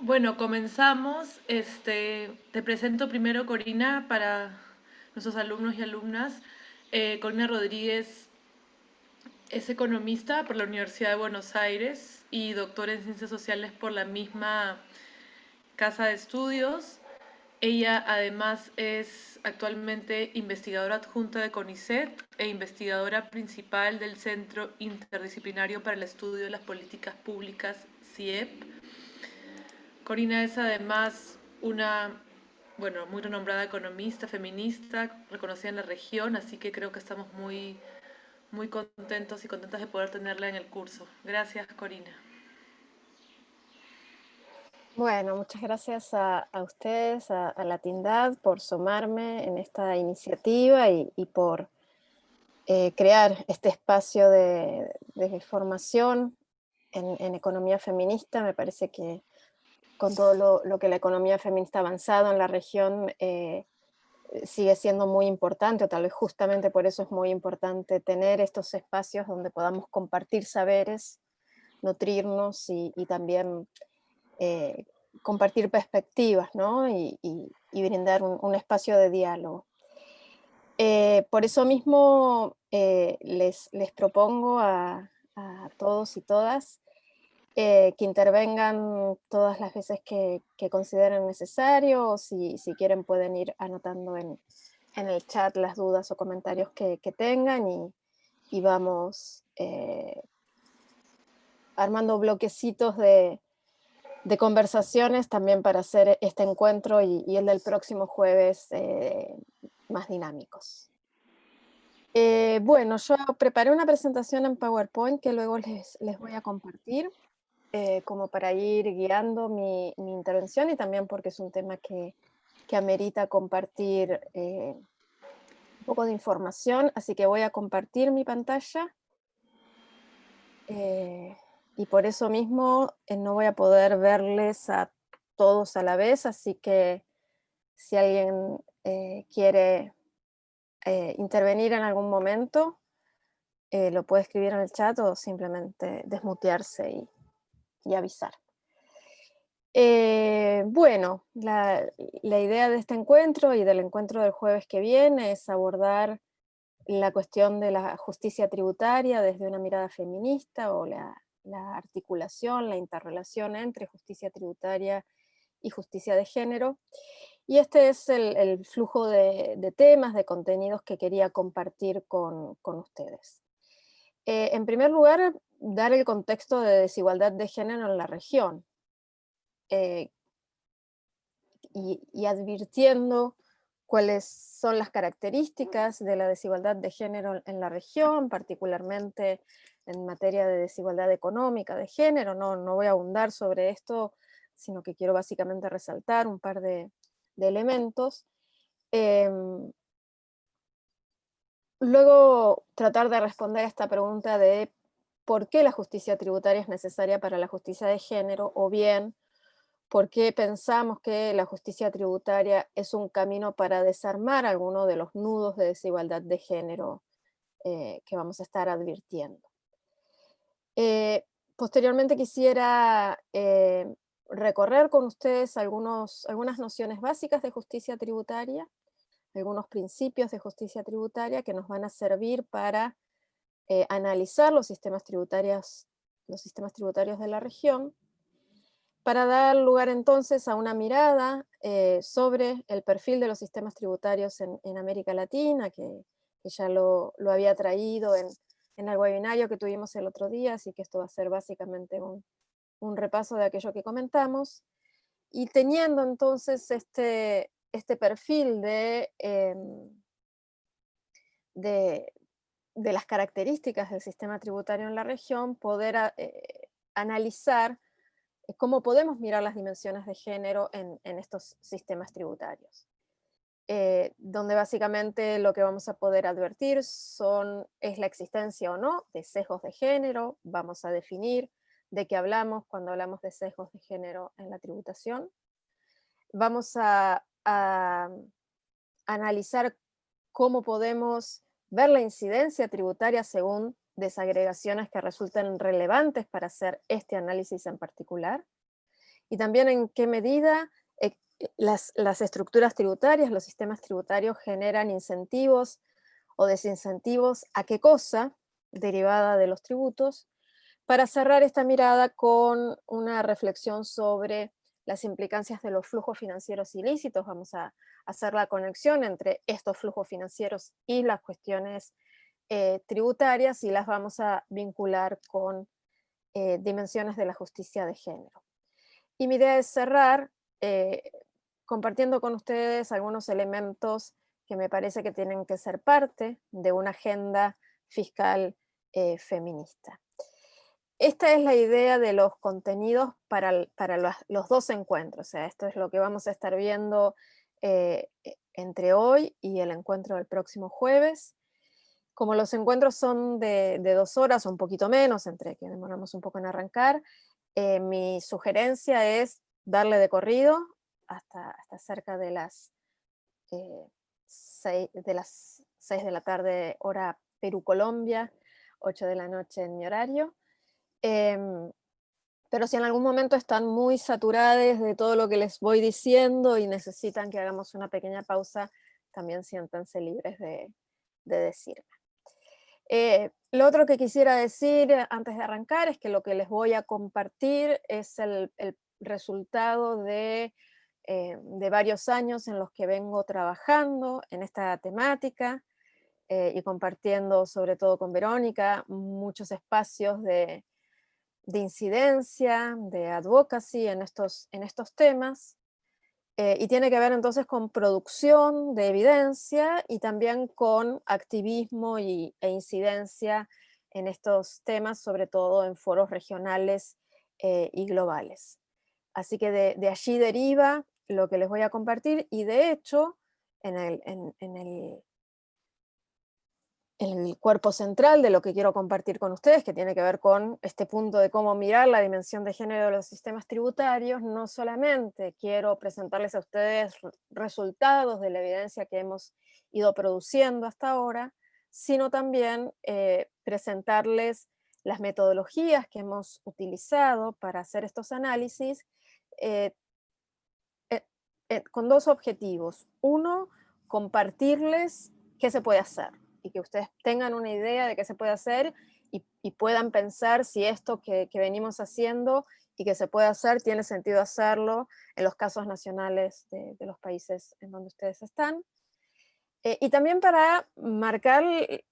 Bueno, comenzamos. Te presento primero Corina para nuestros alumnos y alumnas. Corina Rodríguez es economista por la Universidad de Buenos Aires y doctora en ciencias sociales por la misma casa de estudios. Ella además es actualmente investigadora adjunta de CONICET e investigadora principal del Centro Interdisciplinario para el Estudio de las Políticas Públicas, CIEP. Corina es además una, bueno, muy renombrada economista, feminista, reconocida en la región, así que creo que estamos muy contentos y contentas de poder tenerla en el curso. Gracias, Corina. Bueno, muchas gracias a ustedes, a la Tindad, por sumarme en esta iniciativa y por crear este espacio de formación en economía feminista. Me parece que con todo lo que la economía feminista ha avanzado en la región, sigue siendo muy importante, o tal vez justamente por eso es muy importante tener estos espacios donde podamos compartir saberes, nutrirnos y también eh, compartir perspectivas, ¿no? Y brindar un espacio de diálogo. Por eso mismo les propongo a todos y todas que intervengan todas las veces que consideren necesario, o si quieren pueden ir anotando en el chat las dudas o comentarios que tengan y vamos armando bloquecitos de conversaciones también para hacer este encuentro y el del próximo jueves más dinámicos. Bueno, yo preparé una presentación en PowerPoint que luego les voy a compartir como para ir guiando mi intervención y también porque es un tema que amerita compartir un poco de información, así que voy a compartir mi pantalla. Eh, y por eso mismo no voy a poder verles a todos a la vez, así que si alguien quiere intervenir en algún momento, lo puede escribir en el chat o simplemente desmutearse y avisar. Bueno, la idea de este encuentro y del encuentro del jueves que viene es abordar la cuestión de la justicia tributaria desde una mirada feminista o la articulación, la interrelación entre justicia tributaria y justicia de género. Y este es el flujo de temas, de contenidos que quería compartir con ustedes. En primer lugar, dar el contexto de desigualdad de género en la región eh, y advirtiendo cuáles son las características de la desigualdad de género en la región, particularmente en materia de desigualdad económica de género. No voy a abundar sobre esto, sino que quiero básicamente resaltar un par de elementos. Luego tratar de responder a esta pregunta de por qué la justicia tributaria es necesaria para la justicia de género, o bien por qué pensamos que la justicia tributaria es un camino para desarmar alguno de los nudos de desigualdad de género que vamos a estar advirtiendo. Posteriormente quisiera recorrer con ustedes algunas nociones básicas de justicia tributaria, algunos principios de justicia tributaria que nos van a servir para analizar los sistemas tributarios de la región, para dar lugar entonces a una mirada sobre el perfil de los sistemas tributarios en América Latina, que ya lo había traído en el webinario que tuvimos el otro día, así que esto va a ser básicamente un repaso de aquello que comentamos. Y teniendo entonces este perfil de, de las características del sistema tributario en la región, poder analizar cómo podemos mirar las dimensiones de género en estos sistemas tributarios. Donde básicamente lo que vamos a poder advertir es la existencia o no de sesgos de género. Vamos a definir de qué hablamos cuando hablamos de sesgos de género en la tributación. Vamos a analizar cómo podemos ver la incidencia tributaria según desagregaciones que resulten relevantes para hacer este análisis en particular. y también en qué medida las estructuras tributarias, los sistemas tributarios generan incentivos o desincentivos a qué cosa derivada de los tributos, para cerrar esta mirada con una reflexión sobre las implicancias de los flujos financieros ilícitos. Vamos a hacer la conexión entre estos flujos financieros y las cuestiones tributarias y las vamos a vincular con dimensiones de la justicia de género. Y mi idea es cerrar eh, compartiendo con ustedes algunos elementos que me parece que tienen que ser parte de una agenda fiscal feminista. Esta es la idea de los contenidos para los dos encuentros. O sea, esto es lo que vamos a estar viendo entre hoy y el encuentro del próximo jueves. Como los encuentros son de 2 horas o un poquito menos, entre que demoramos un poco en arrancar, mi sugerencia es darle de corrido hasta cerca de las, 6 de la tarde, hora Perú-Colombia, 8 de la noche en mi horario. Em, pero si en algún momento están muy saturadas de todo lo que les voy diciendo y necesitan que hagamos una pequeña pausa, también siéntanse libres de decirme. Lo otro que quisiera decir antes de arrancar es que lo que les voy a compartir es el resultado de varios años en los que vengo trabajando en esta temática y compartiendo, sobre todo con Verónica, muchos espacios de incidencia, de advocacy en estos temas. Y tiene que ver entonces con producción de evidencia y también con activismo e incidencia en estos temas, sobre todo en foros regionales y globales. Así que de allí deriva lo que les voy a compartir y de hecho en el cuerpo central de lo que quiero compartir con ustedes, que tiene que ver con este punto de cómo mirar la dimensión de género de los sistemas tributarios, no solamente quiero presentarles a ustedes resultados de la evidencia que hemos ido produciendo hasta ahora, sino también presentarles las metodologías que hemos utilizado para hacer estos análisis eh, con dos objetivos. Uno, compartirles qué se puede hacer y que ustedes tengan una idea de qué se puede hacer y puedan pensar si esto que venimos haciendo y que se puede hacer, tiene sentido hacerlo en los casos nacionales de los países en donde ustedes están. Y también para marcar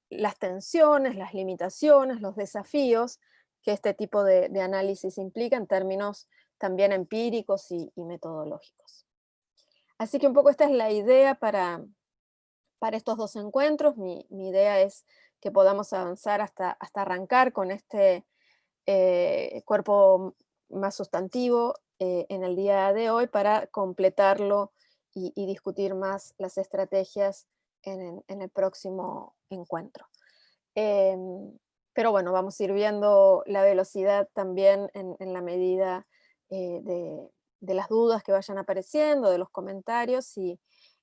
las tensiones, las limitaciones, los desafíos que este tipo de análisis implica en términos también empíricos y metodológicos. Así que un poco esta es la idea para estos dos encuentros. Mi idea es que podamos avanzar hasta arrancar con este cuerpo más sustantivo en el día de hoy para completarlo y discutir más las estrategias en el próximo encuentro. Pero bueno, vamos a ir viendo la velocidad también en la medida de las dudas que vayan apareciendo, de los comentarios y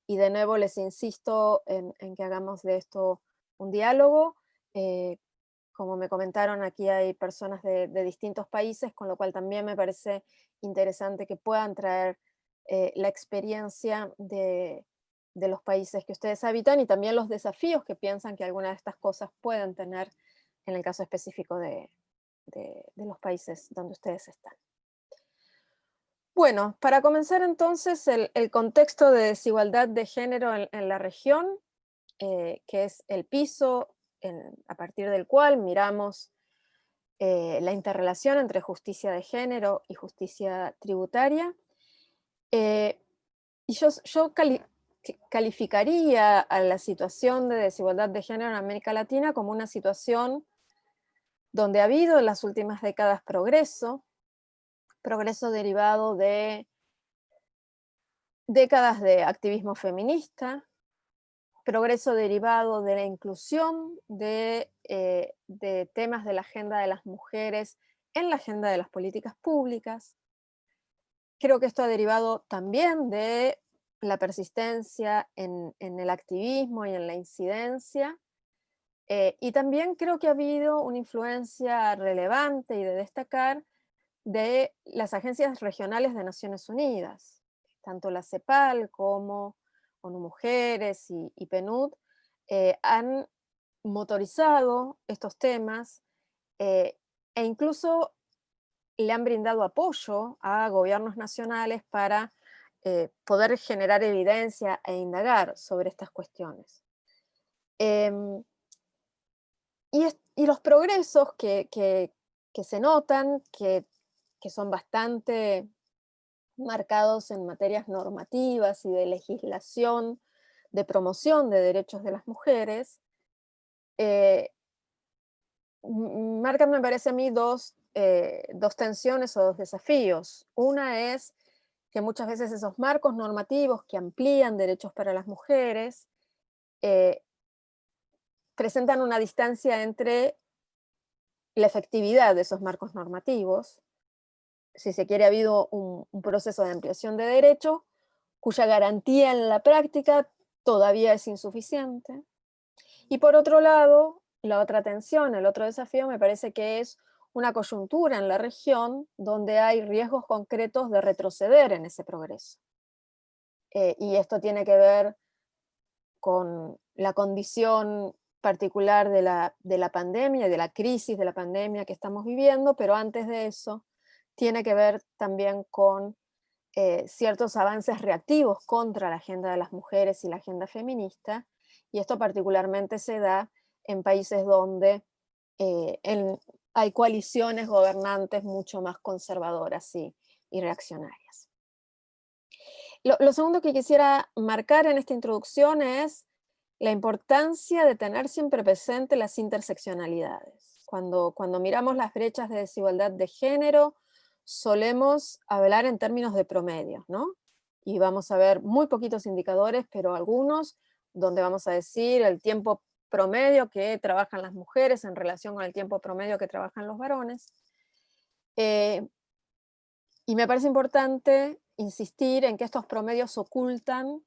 de nuevo les insisto en que hagamos de esto un diálogo. Como me comentaron, aquí hay personas de distintos países, con lo cual también me parece interesante que puedan traer la experiencia de los países que ustedes habitan y también los desafíos que piensan que algunas de estas cosas pueden tener en el caso específico de los países donde ustedes están. Bueno, para comenzar entonces el contexto de desigualdad de género en la región, que es el piso a partir del cual miramos la interrelación entre justicia de género y justicia tributaria. Y yo calificaría a la situación de desigualdad de género en América Latina como una situación donde ha habido en las últimas décadas progreso derivado de décadas de activismo feminista, progreso derivado de la inclusión de temas de la agenda de las mujeres en la agenda de las políticas públicas. Creo que esto ha derivado también de la persistencia en el activismo y en la incidencia. Y también creo que ha habido una influencia relevante y de destacar de las agencias regionales de Naciones Unidas, tanto la CEPAL como ONU Mujeres y PNUD, han motorizado estos temas, eh, e incluso le han brindado apoyo a gobiernos nacionales para poder generar evidencia e indagar sobre estas cuestiones. Em, y los progresos que se notan, que son bastante marcados en materias normativas y de legislación de promoción de derechos de las mujeres, eh, marcan, me parece a mí, dos tensiones o dos desafíos. Una es que muchas veces esos marcos normativos que amplían derechos para las mujeres eh, presentan una distancia entre la efectividad de esos marcos normativos. Si se quiere, ha habido un proceso de ampliación de derecho cuya garantía en la práctica todavía es insuficiente. Y por otro lado, la otra tensión, el otro desafío, me parece que es una coyuntura en la región donde hay riesgos concretos de retroceder en ese progreso. Y esto tiene que ver con la condición particular de la pandemia y de la crisis de la pandemia que estamos viviendo, pero antes de eso tiene que ver también con ciertos avances reactivos contra la agenda de las mujeres y la agenda feminista, y esto particularmente se da en países donde hay coaliciones gobernantes mucho más conservadoras y reaccionarias. Lo segundo que quisiera marcar en esta introducción es la importancia de tener siempre presente las interseccionalidades. Cuando miramos las brechas de desigualdad de género, solemos hablar en términos de promedios, ¿no? Y vamos a ver muy poquitos indicadores, pero algunos donde vamos a decir el tiempo promedio que trabajan las mujeres en relación con el tiempo promedio que trabajan los varones. Eh, y me parece importante insistir en que estos promedios ocultan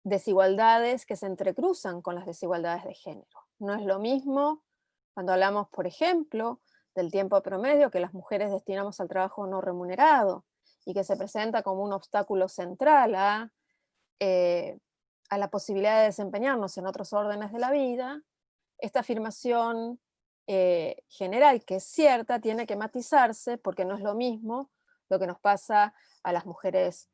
desigualdades que se entrecruzan con las desigualdades de género. No es lo mismo cuando hablamos, por ejemplo, del tiempo promedio que las mujeres destinamos al trabajo no remunerado y que se presenta como un obstáculo central a la posibilidad de desempeñarnos en otros órdenes de la vida. Esta afirmación general, que es cierta, tiene que matizarse porque no es lo mismo lo que nos pasa a las mujeres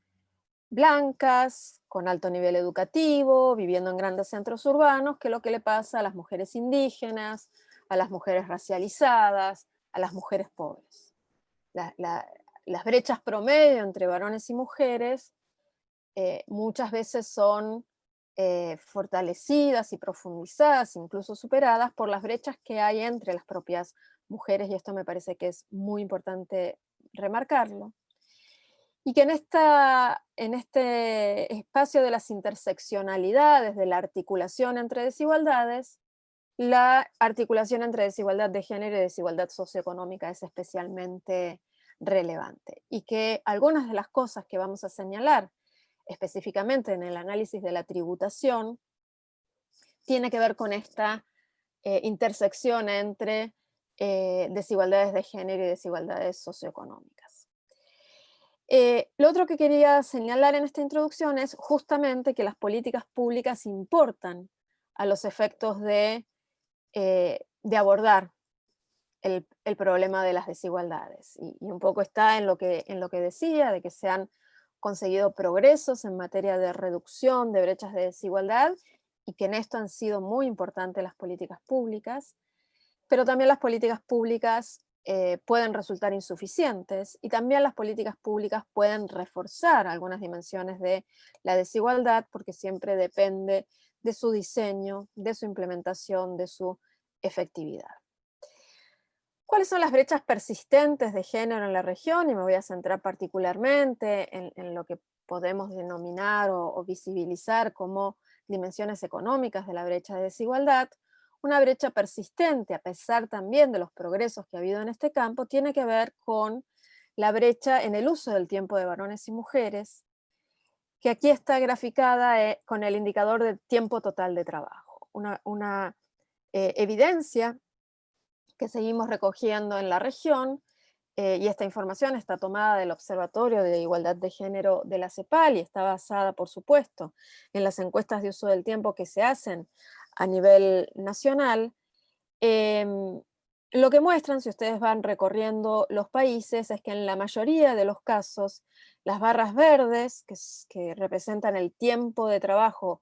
blancas, con alto nivel educativo, viviendo en grandes centros urbanos, que lo que le pasa a las mujeres indígenas, a las mujeres racializadas, a las mujeres pobres. Las brechas promedio entre varones y mujeres muchas veces son fortalecidas y profundizadas, incluso superadas por las brechas que hay entre las propias mujeres, y esto me parece que es muy importante remarcarlo. Y que en este espacio de las interseccionalidades, de la articulación entre desigualdades, la articulación entre desigualdad de género y desigualdad socioeconómica es especialmente relevante. Y que algunas de las cosas que vamos a señalar específicamente en el análisis de la tributación tiene que ver con esta intersección entre desigualdades de género y desigualdades socioeconómicas. Lo otro que quería señalar en esta introducción es justamente que las políticas públicas importan a los efectos de abordar el problema de las desigualdades. Y un poco está en lo que decía, de que se han conseguido progresos en materia de reducción de brechas de desigualdad y que en esto han sido muy importantes las políticas públicas, pero también las políticas públicas pueden resultar insuficientes y también las políticas públicas pueden reforzar algunas dimensiones de la desigualdad porque siempre depende de su diseño, de su implementación, de su efectividad. ¿Cuáles son las brechas persistentes de género en la región? Y me voy a centrar particularmente en lo que podemos denominar o visibilizar como dimensiones económicas de la brecha de desigualdad. Una brecha persistente, a pesar también de los progresos que ha habido en este campo, tiene que ver con la brecha en el uso del tiempo de varones y mujeres, que aquí está graficada con el indicador de tiempo total de trabajo. Una evidencia que seguimos recogiendo en la región y esta información está tomada del Observatorio de Igualdad de Género de la CEPAL y está basada, por supuesto, en las encuestas de uso del tiempo que se hacen a nivel nacional. Em, lo que muestran, si ustedes van recorriendo los países, es que en la mayoría de los casos, las barras verdes, que representan el tiempo de trabajo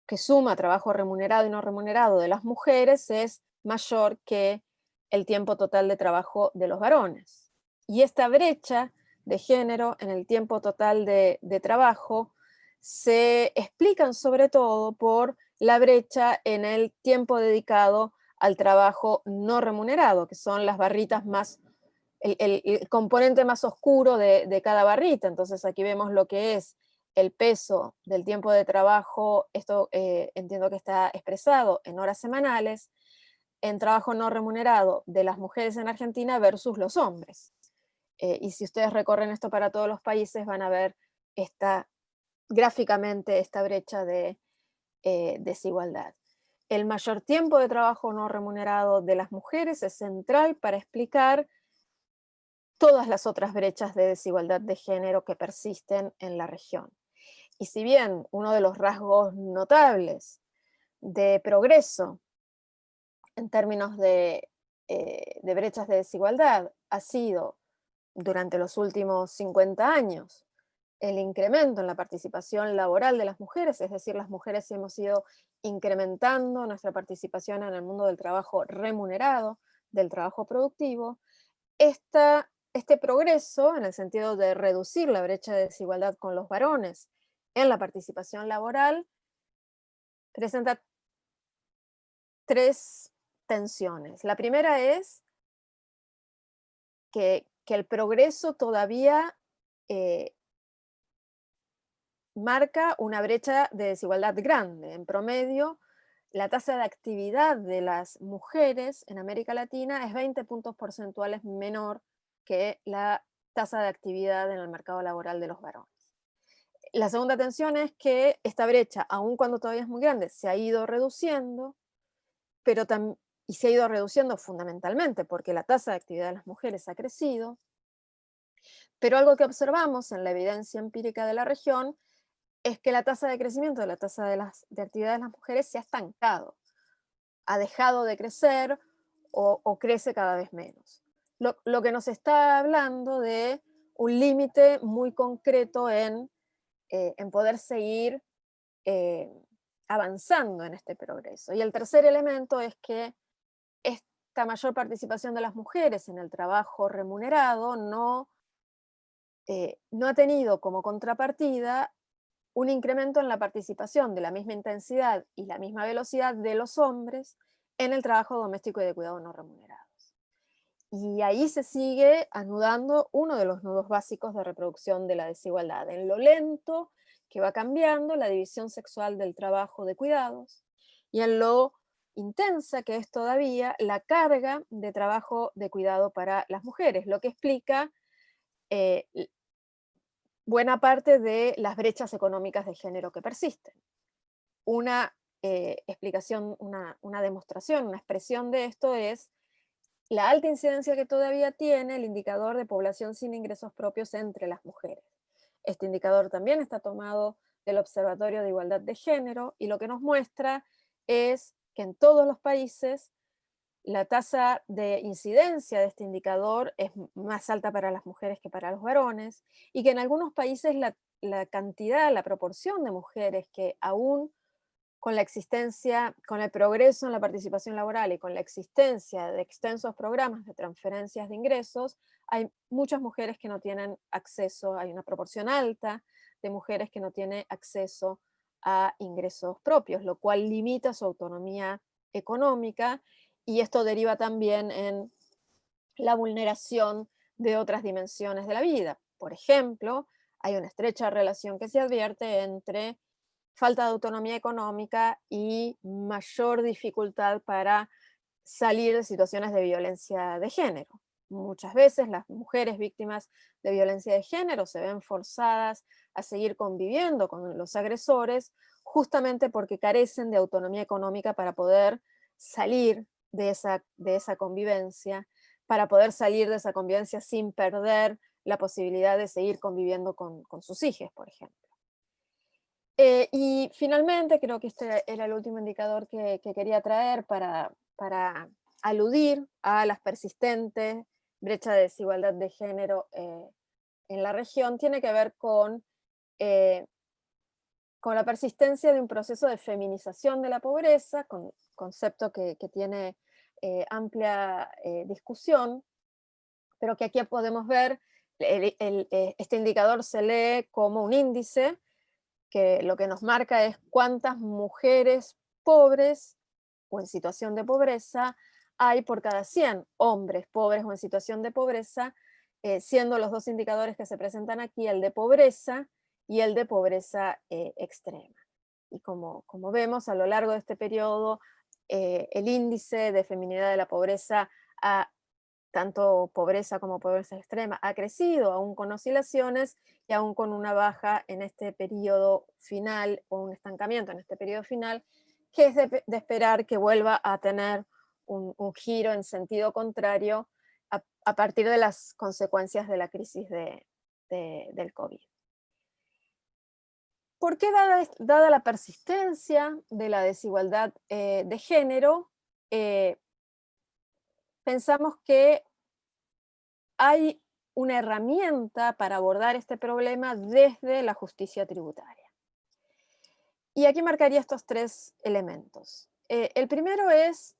que suma trabajo remunerado y no remunerado de las mujeres, es mayor que el tiempo total de trabajo de los varones. Y esta brecha de género en el tiempo total de trabajo se explican sobre todo por la brecha en el tiempo dedicado al trabajo no remunerado, que son las barritas más, el componente más oscuro de cada barrita. Entonces aquí vemos lo que es el peso del tiempo de trabajo. Esto entiendo que está expresado en horas semanales, en trabajo no remunerado de las mujeres en Argentina versus los hombres. Y si ustedes recorren esto para todos los países, van a ver gráficamente esta brecha de desigualdad. El mayor tiempo de trabajo no remunerado de las mujeres es central para explicar todas las otras brechas de desigualdad de género que persisten en la región. Y si bien uno de los rasgos notables de progreso en términos de brechas de desigualdad ha sido durante los últimos 50 años el incremento en la participación laboral de las mujeres, es decir, las mujeres hemos ido incrementando nuestra participación en el mundo del trabajo remunerado, del trabajo productivo. Este progreso, en el sentido de reducir la brecha de desigualdad con los varones en la participación laboral, presenta tres tensiones. La primera es que el progreso todavía eh, marca una brecha de desigualdad grande. En promedio, la tasa de actividad de las mujeres en América Latina es 20 puntos porcentuales menor que la tasa de actividad en el mercado laboral de los varones. La segunda tensión es que esta brecha, aun cuando todavía es muy grande, se ha ido reduciendo, pero y se ha ido reduciendo fundamentalmente porque la tasa de actividad de las mujeres ha crecido, pero algo que observamos en la evidencia empírica de la región es que la tasa de crecimiento de la tasa de actividad de las mujeres se ha estancado, ha dejado de crecer o crece cada vez menos. Lo que nos está hablando de un límite muy concreto en poder seguir eh, avanzando en este progreso. Y el tercer elemento es que esta mayor participación de las mujeres en el trabajo remunerado no ha tenido como contrapartida un incremento en la participación de la misma intensidad y la misma velocidad de los hombres en el trabajo doméstico y de cuidado no remunerados. Y ahí se sigue anudando uno de los nudos básicos de reproducción de la desigualdad, en lo lento que va cambiando la división sexual del trabajo de cuidados y en lo intensa que es todavía la carga de trabajo de cuidado para las mujeres, lo que explica eh, buena parte de las brechas económicas de género que persisten. Una explicación, una demostración, una expresión de esto es la alta incidencia que todavía tiene el indicador de población sin ingresos propios entre las mujeres. Este indicador también está tomado del Observatorio de Igualdad de Género y lo que nos muestra es que en todos los países la tasa de incidencia de este indicador es más alta para las mujeres que para los varones y que en algunos países la cantidad, la proporción de mujeres que aún con la existencia, con el progreso en la participación laboral y con la existencia de extensos programas de transferencias de ingresos, hay muchas mujeres que no tienen acceso, hay una proporción alta de mujeres que no tienen acceso a ingresos propios, lo cual limita su autonomía económica y esto deriva también en la vulneración de otras dimensiones de la vida. Por ejemplo, hay una estrecha relación que se advierte entre falta de autonomía económica y mayor dificultad para salir de situaciones de violencia de género. Muchas veces las mujeres víctimas de violencia de género se ven forzadas a seguir conviviendo con los agresores justamente porque carecen de autonomía económica para poder salir de esa convivencia, para poder salir de esa convivencia sin perder la posibilidad de seguir conviviendo con sus hijos, por ejemplo. Y finalmente, creo que este era el último indicador que quería traer para aludir a las persistentes brechas de desigualdad de género en la región, tiene que ver eh, con la persistencia de un proceso de feminización de la pobreza, concepto que tiene amplia discusión, pero que aquí podemos ver, este indicador se lee como un índice que lo que nos marca es cuántas mujeres pobres o en situación de pobreza hay por cada 100 hombres pobres o en situación de pobreza, siendo los dos indicadores que se presentan aquí el de pobreza y el de pobreza extrema. Y como vemos a lo largo de este periodo, el índice de feminidad de la pobreza ha tanto pobreza como pobreza extrema, ha crecido, aún con oscilaciones y aún con una baja en este periodo final o un estancamiento en este periodo final, que es de esperar que vuelva a tener un giro en sentido contrario a partir de las consecuencias de la crisis del COVID. ¿Por qué, dada la persistencia de la desigualdad de género, eh, pensamos que hay una herramienta para abordar este problema desde la justicia tributaria? Y aquí marcaría estos tres elementos. El primero es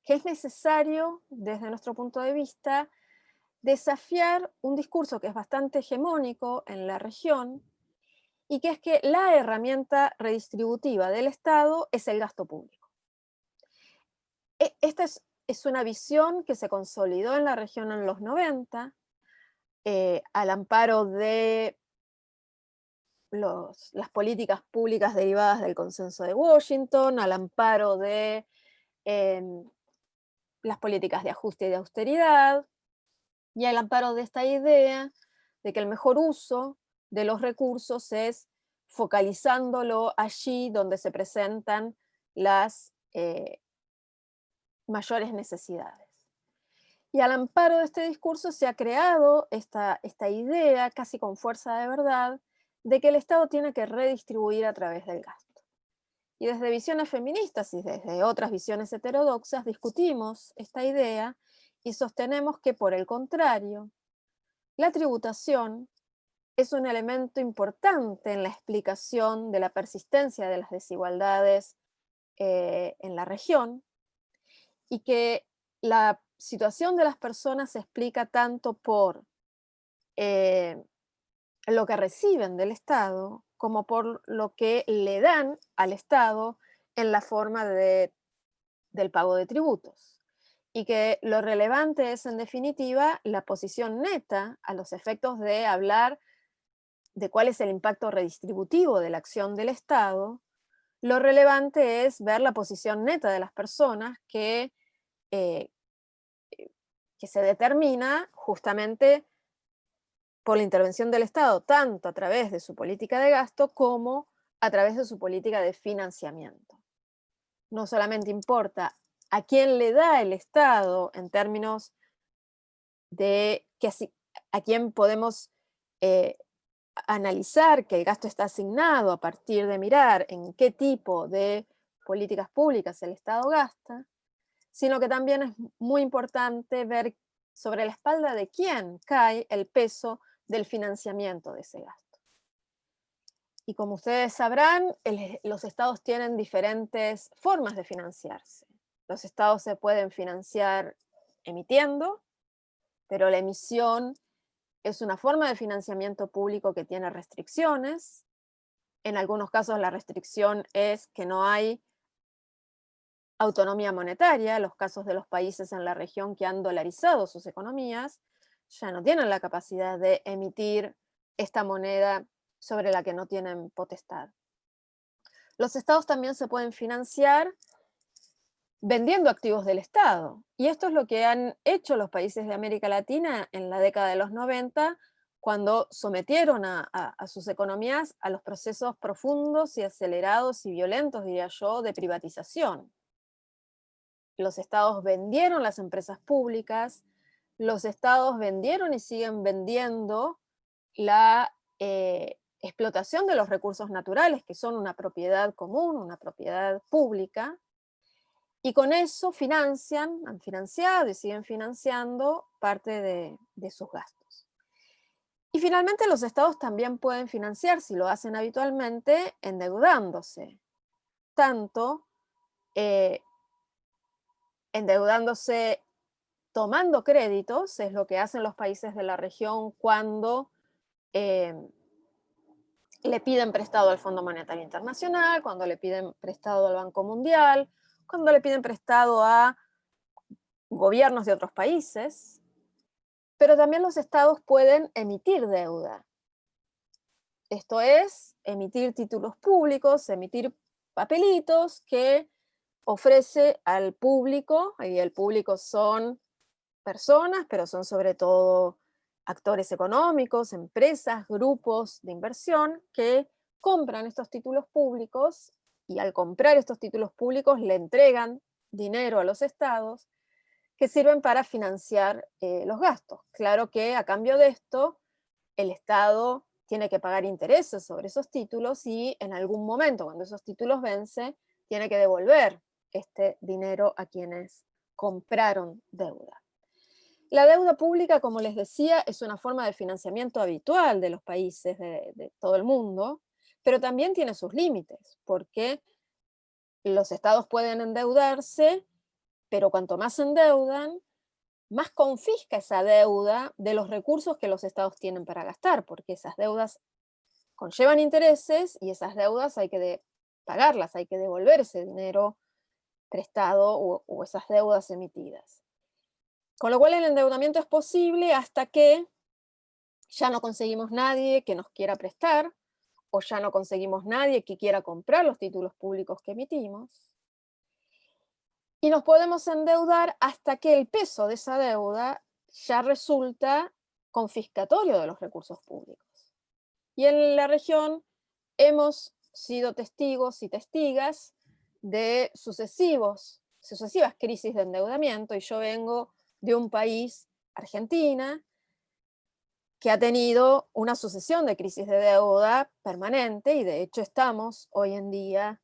que es necesario, desde nuestro punto de vista, desafiar un discurso que es bastante hegemónico en la región y que es que la herramienta redistributiva del Estado es el gasto público. Esta es una visión que se consolidó en la región en los 90, al amparo de las políticas públicas derivadas del consenso de Washington, al amparo de em, las políticas de ajuste y de austeridad, y al amparo de esta idea de que el mejor uso de los recursos es focalizándolo allí donde se presentan las mayores necesidades. Y al amparo de este discurso se ha creado esta idea, casi con fuerza de verdad, de que el Estado tiene que redistribuir a través del gasto. Y desde visiones feministas y desde otras visiones heterodoxas discutimos esta idea y sostenemos que, por el contrario, la tributación es un elemento importante en la explicación de la persistencia de las desigualdades en la región, y que la situación de las personas se explica tanto por eh, lo que reciben del Estado como por lo que le dan al Estado en la forma del pago de tributos. Y que lo relevante es, en definitiva, la posición neta a los efectos de hablar de cuál es el impacto redistributivo de la acción del Estado. Lo relevante es ver la posición neta de las personas eh, que se determina justamente por la intervención del Estado, tanto a través de su política de gasto como a través de su política de financiamiento. No solamente importa a quién le da el Estado en términos de a quién podemos eh, analizar que el gasto está asignado a partir de mirar en qué tipo de políticas públicas el Estado gasta, sino que también es muy importante ver sobre la espalda de quién cae el peso del financiamiento de ese gasto. Y como ustedes sabrán, los estados tienen diferentes formas de financiarse. Los estados se pueden financiar emitiendo, pero la emisión es una forma de financiamiento público que tiene restricciones. En algunos casos la restricción es que no hay autonomía monetaria. Los casos de los países en la región que han dolarizado sus economías ya no tienen la capacidad de emitir esta moneda sobre la que no tienen potestad. Los estados también se pueden financiar vendiendo activos del Estado. Y esto es lo que han hecho los países de América Latina en la década de los 90, cuando sometieron a sus economías a los procesos profundos y acelerados y violentos, diría yo, de privatización. los estados vendieron las empresas públicas, los estados vendieron y siguen vendiendo la explotación de los recursos naturales, que son una propiedad común, una propiedad pública, y con eso han financiado y siguen financiando parte de sus gastos. Y finalmente los estados también pueden financiar, si lo hacen habitualmente, endeudándose, tanto eh, endeudándose tomando créditos, es lo que hacen los países de la región cuando eh, le piden prestado al Fondo Monetario Internacional, cuando le piden prestado al Banco Mundial, cuando le piden prestado a gobiernos de otros países, pero también los estados pueden emitir deuda. Esto es, emitir títulos públicos, emitir papelitos que ofrece al público, y el público son personas, pero son sobre todo actores económicos, empresas, grupos de inversión que compran estos títulos públicos y al comprar estos títulos públicos le entregan dinero a los estados que sirven para financiar los gastos. Claro que a cambio de esto, el Estado tiene que pagar intereses sobre esos títulos y en algún momento, cuando esos títulos vencen, tiene que devolver este dinero a quienes compraron deuda. La deuda pública, como les decía, es una forma de financiamiento habitual de los países de todo el mundo, pero también tiene sus límites, porque los estados pueden endeudarse, pero cuanto más se endeudan, más confisca esa deuda de los recursos que los estados tienen para gastar, porque esas deudas conllevan intereses y esas deudas hay que pagarlas, hay que devolver ese dinero prestado o esas deudas emitidas. Con lo cual el endeudamiento es posible hasta que ya no conseguimos nadie que nos quiera prestar o ya no conseguimos nadie que quiera comprar los títulos públicos que emitimos. Y nos podemos endeudar hasta que el peso de esa deuda ya resulta confiscatorio de los recursos públicos. Y en la región hemos sido testigos y testigas de sucesivas crisis de endeudamiento, y yo vengo de un país, Argentina, que ha tenido una sucesión de crisis de deuda permanente y de hecho estamos hoy en día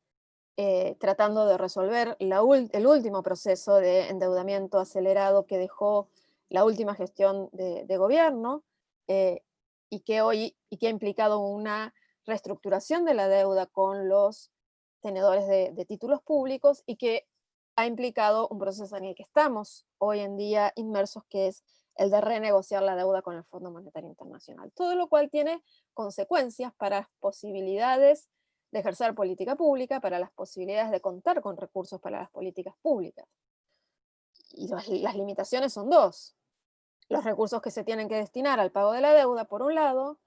tratando de resolver el último proceso de endeudamiento acelerado que dejó la última gestión de gobierno eh, y que ha implicado una reestructuración de la deuda con los tenedores de títulos públicos y que ha implicado un proceso en el que estamos hoy en día inmersos, que es el de renegociar la deuda con el Fondo Monetario Internacional. Todo lo cual tiene consecuencias para las posibilidades de ejercer política pública, para las posibilidades de contar con recursos para las políticas públicas. Y las limitaciones son dos: los recursos que se tienen que destinar al pago de la deuda, por un lado,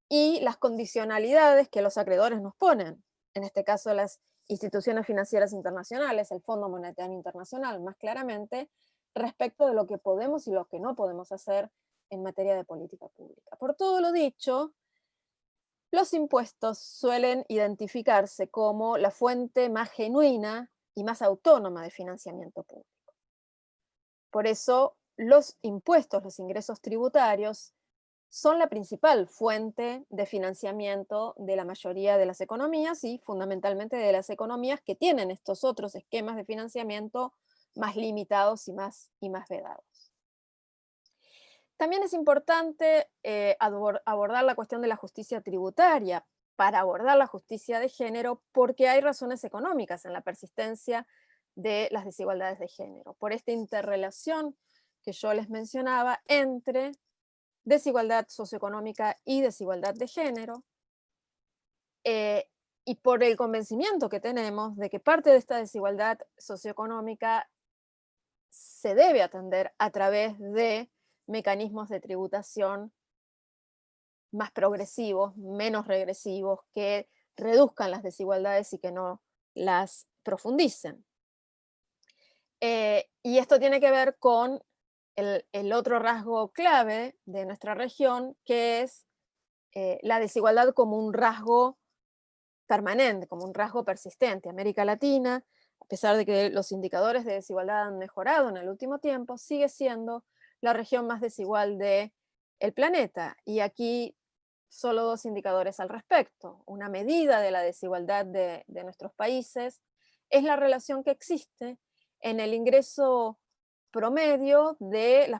y las condicionalidades que los acreedores nos ponen, en este caso las instituciones financieras internacionales, el Fondo Monetario Internacional, más claramente, respecto de lo que podemos y lo que no podemos hacer en materia de política pública. Por todo lo dicho, los impuestos suelen identificarse como la fuente más genuina y más autónoma de financiamiento público. Por eso, los impuestos, los ingresos tributarios, son la principal fuente de financiamiento de la mayoría de las economías y fundamentalmente de las economías que tienen estos otros esquemas de financiamiento más limitados y más vedados. También es importante abordar la cuestión de la justicia tributaria para abordar la justicia de género, porque hay razones económicas en la persistencia de las desigualdades de género, por esta interrelación que yo les mencionaba entre desigualdad socioeconómica y desigualdad de género, y por el convencimiento que tenemos de que parte de esta desigualdad socioeconómica se debe atender a través de mecanismos de tributación más progresivos, menos regresivos, que reduzcan las desigualdades y que no las profundicen. Y esto tiene que ver con el otro rasgo clave de nuestra región, que es la desigualdad como un rasgo permanente, como un rasgo persistente. América Latina a pesar de que los indicadores de desigualdad han mejorado en el último tiempo, sigue siendo la región más desigual del planeta. Y aquí solo dos indicadores al respecto. Una medida de la desigualdad de nuestros países es la relación que existe en el ingreso promedio de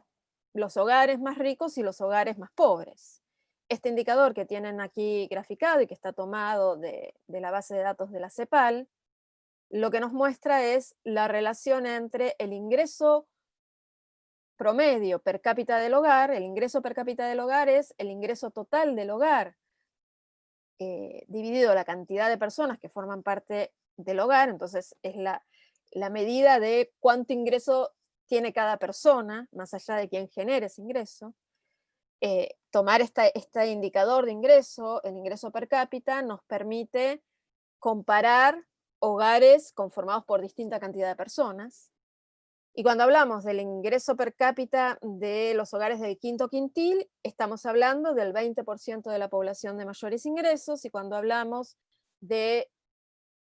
los hogares más ricos y los hogares más pobres. Este indicador que tienen aquí graficado y que está tomado de la base de datos de la CEPAL, lo que nos muestra es la relación entre el ingreso promedio per cápita del hogar. El ingreso per cápita del hogar es el ingreso total del hogar dividido la cantidad de personas que forman parte del hogar. Entonces es la medida de cuánto ingreso tiene cada persona, más allá de quién genere ese ingreso. Tomar este indicador de ingreso, el ingreso per cápita, nos permite comparar hogares conformados por distinta cantidad de personas. Y cuando hablamos del ingreso per cápita de los hogares del quinto quintil, estamos hablando del 20% de la población de mayores ingresos, y cuando hablamos del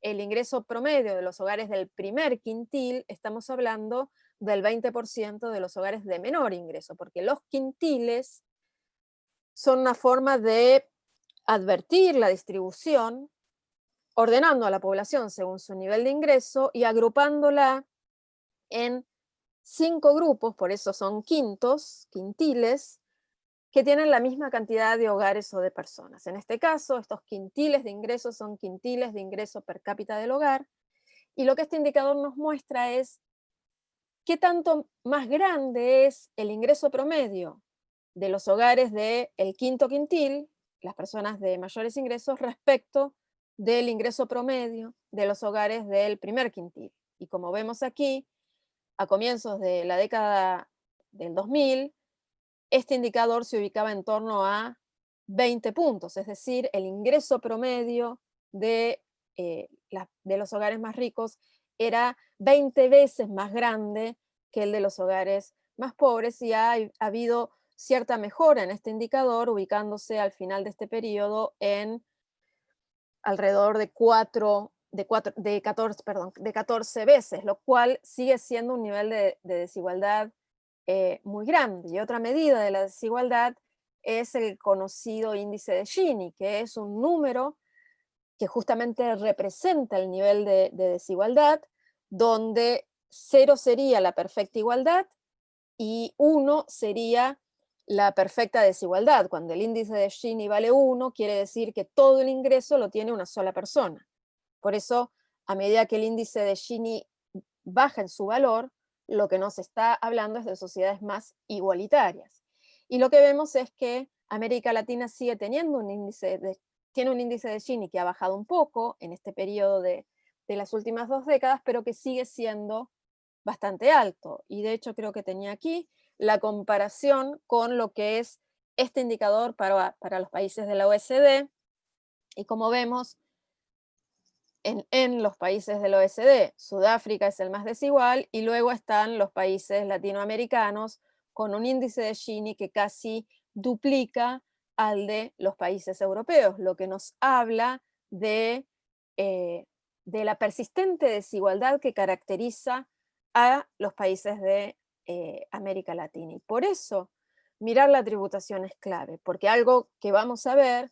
ingreso promedio de los hogares del primer quintil, estamos hablando del 20% de los hogares de menor ingreso, porque los quintiles son una forma de advertir la distribución, ordenando a la población según su nivel de ingreso y agrupándola en 5 grupos, por eso son quintos, quintiles, que tienen la misma cantidad de hogares o de personas. En este caso, estos quintiles de ingresos son quintiles de ingreso per cápita del hogar, y lo que este indicador nos muestra es qué tanto más grande es el ingreso promedio de los hogares del quinto quintil, las personas de mayores ingresos, respecto del ingreso promedio de los hogares del primer quintil. Y como vemos aquí, a comienzos de la década del 2000, este indicador se ubicaba en torno a 20 puntos, es decir, el ingreso promedio de los hogares más ricos era 20 veces más grande que el de los hogares más pobres, y ha habido cierta mejora en este indicador, ubicándose al final de este periodo en alrededor de 14 veces, lo cual sigue siendo un nivel de desigualdad muy grande. Y otra medida de la desigualdad es el conocido índice de Gini, que es un número que justamente representa el nivel de desigualdad, donde 0 sería la perfecta igualdad y 1 sería la perfecta desigualdad. Cuando el índice de Gini vale 1, quiere decir que todo el ingreso lo tiene una sola persona. Por eso, a medida que el índice de Gini baja en su valor, lo que nos está hablando es de sociedades más igualitarias. Y lo que vemos es que América Latina sigue teniendo tiene un índice de Gini que ha bajado un poco en este periodo de las últimas 2 décadas, pero que sigue siendo bastante alto. Y de hecho creo que tenía aquí la comparación con lo que es este indicador para los países de la OECD. Y como vemos, en los países del OECD, Sudáfrica es el más desigual, y luego están los países latinoamericanos con un índice de Gini que casi duplica al de los países europeos, lo que nos habla eh, de la persistente desigualdad que caracteriza a los países de América Latina. Y por eso mirar la tributación es clave, porque algo que vamos a ver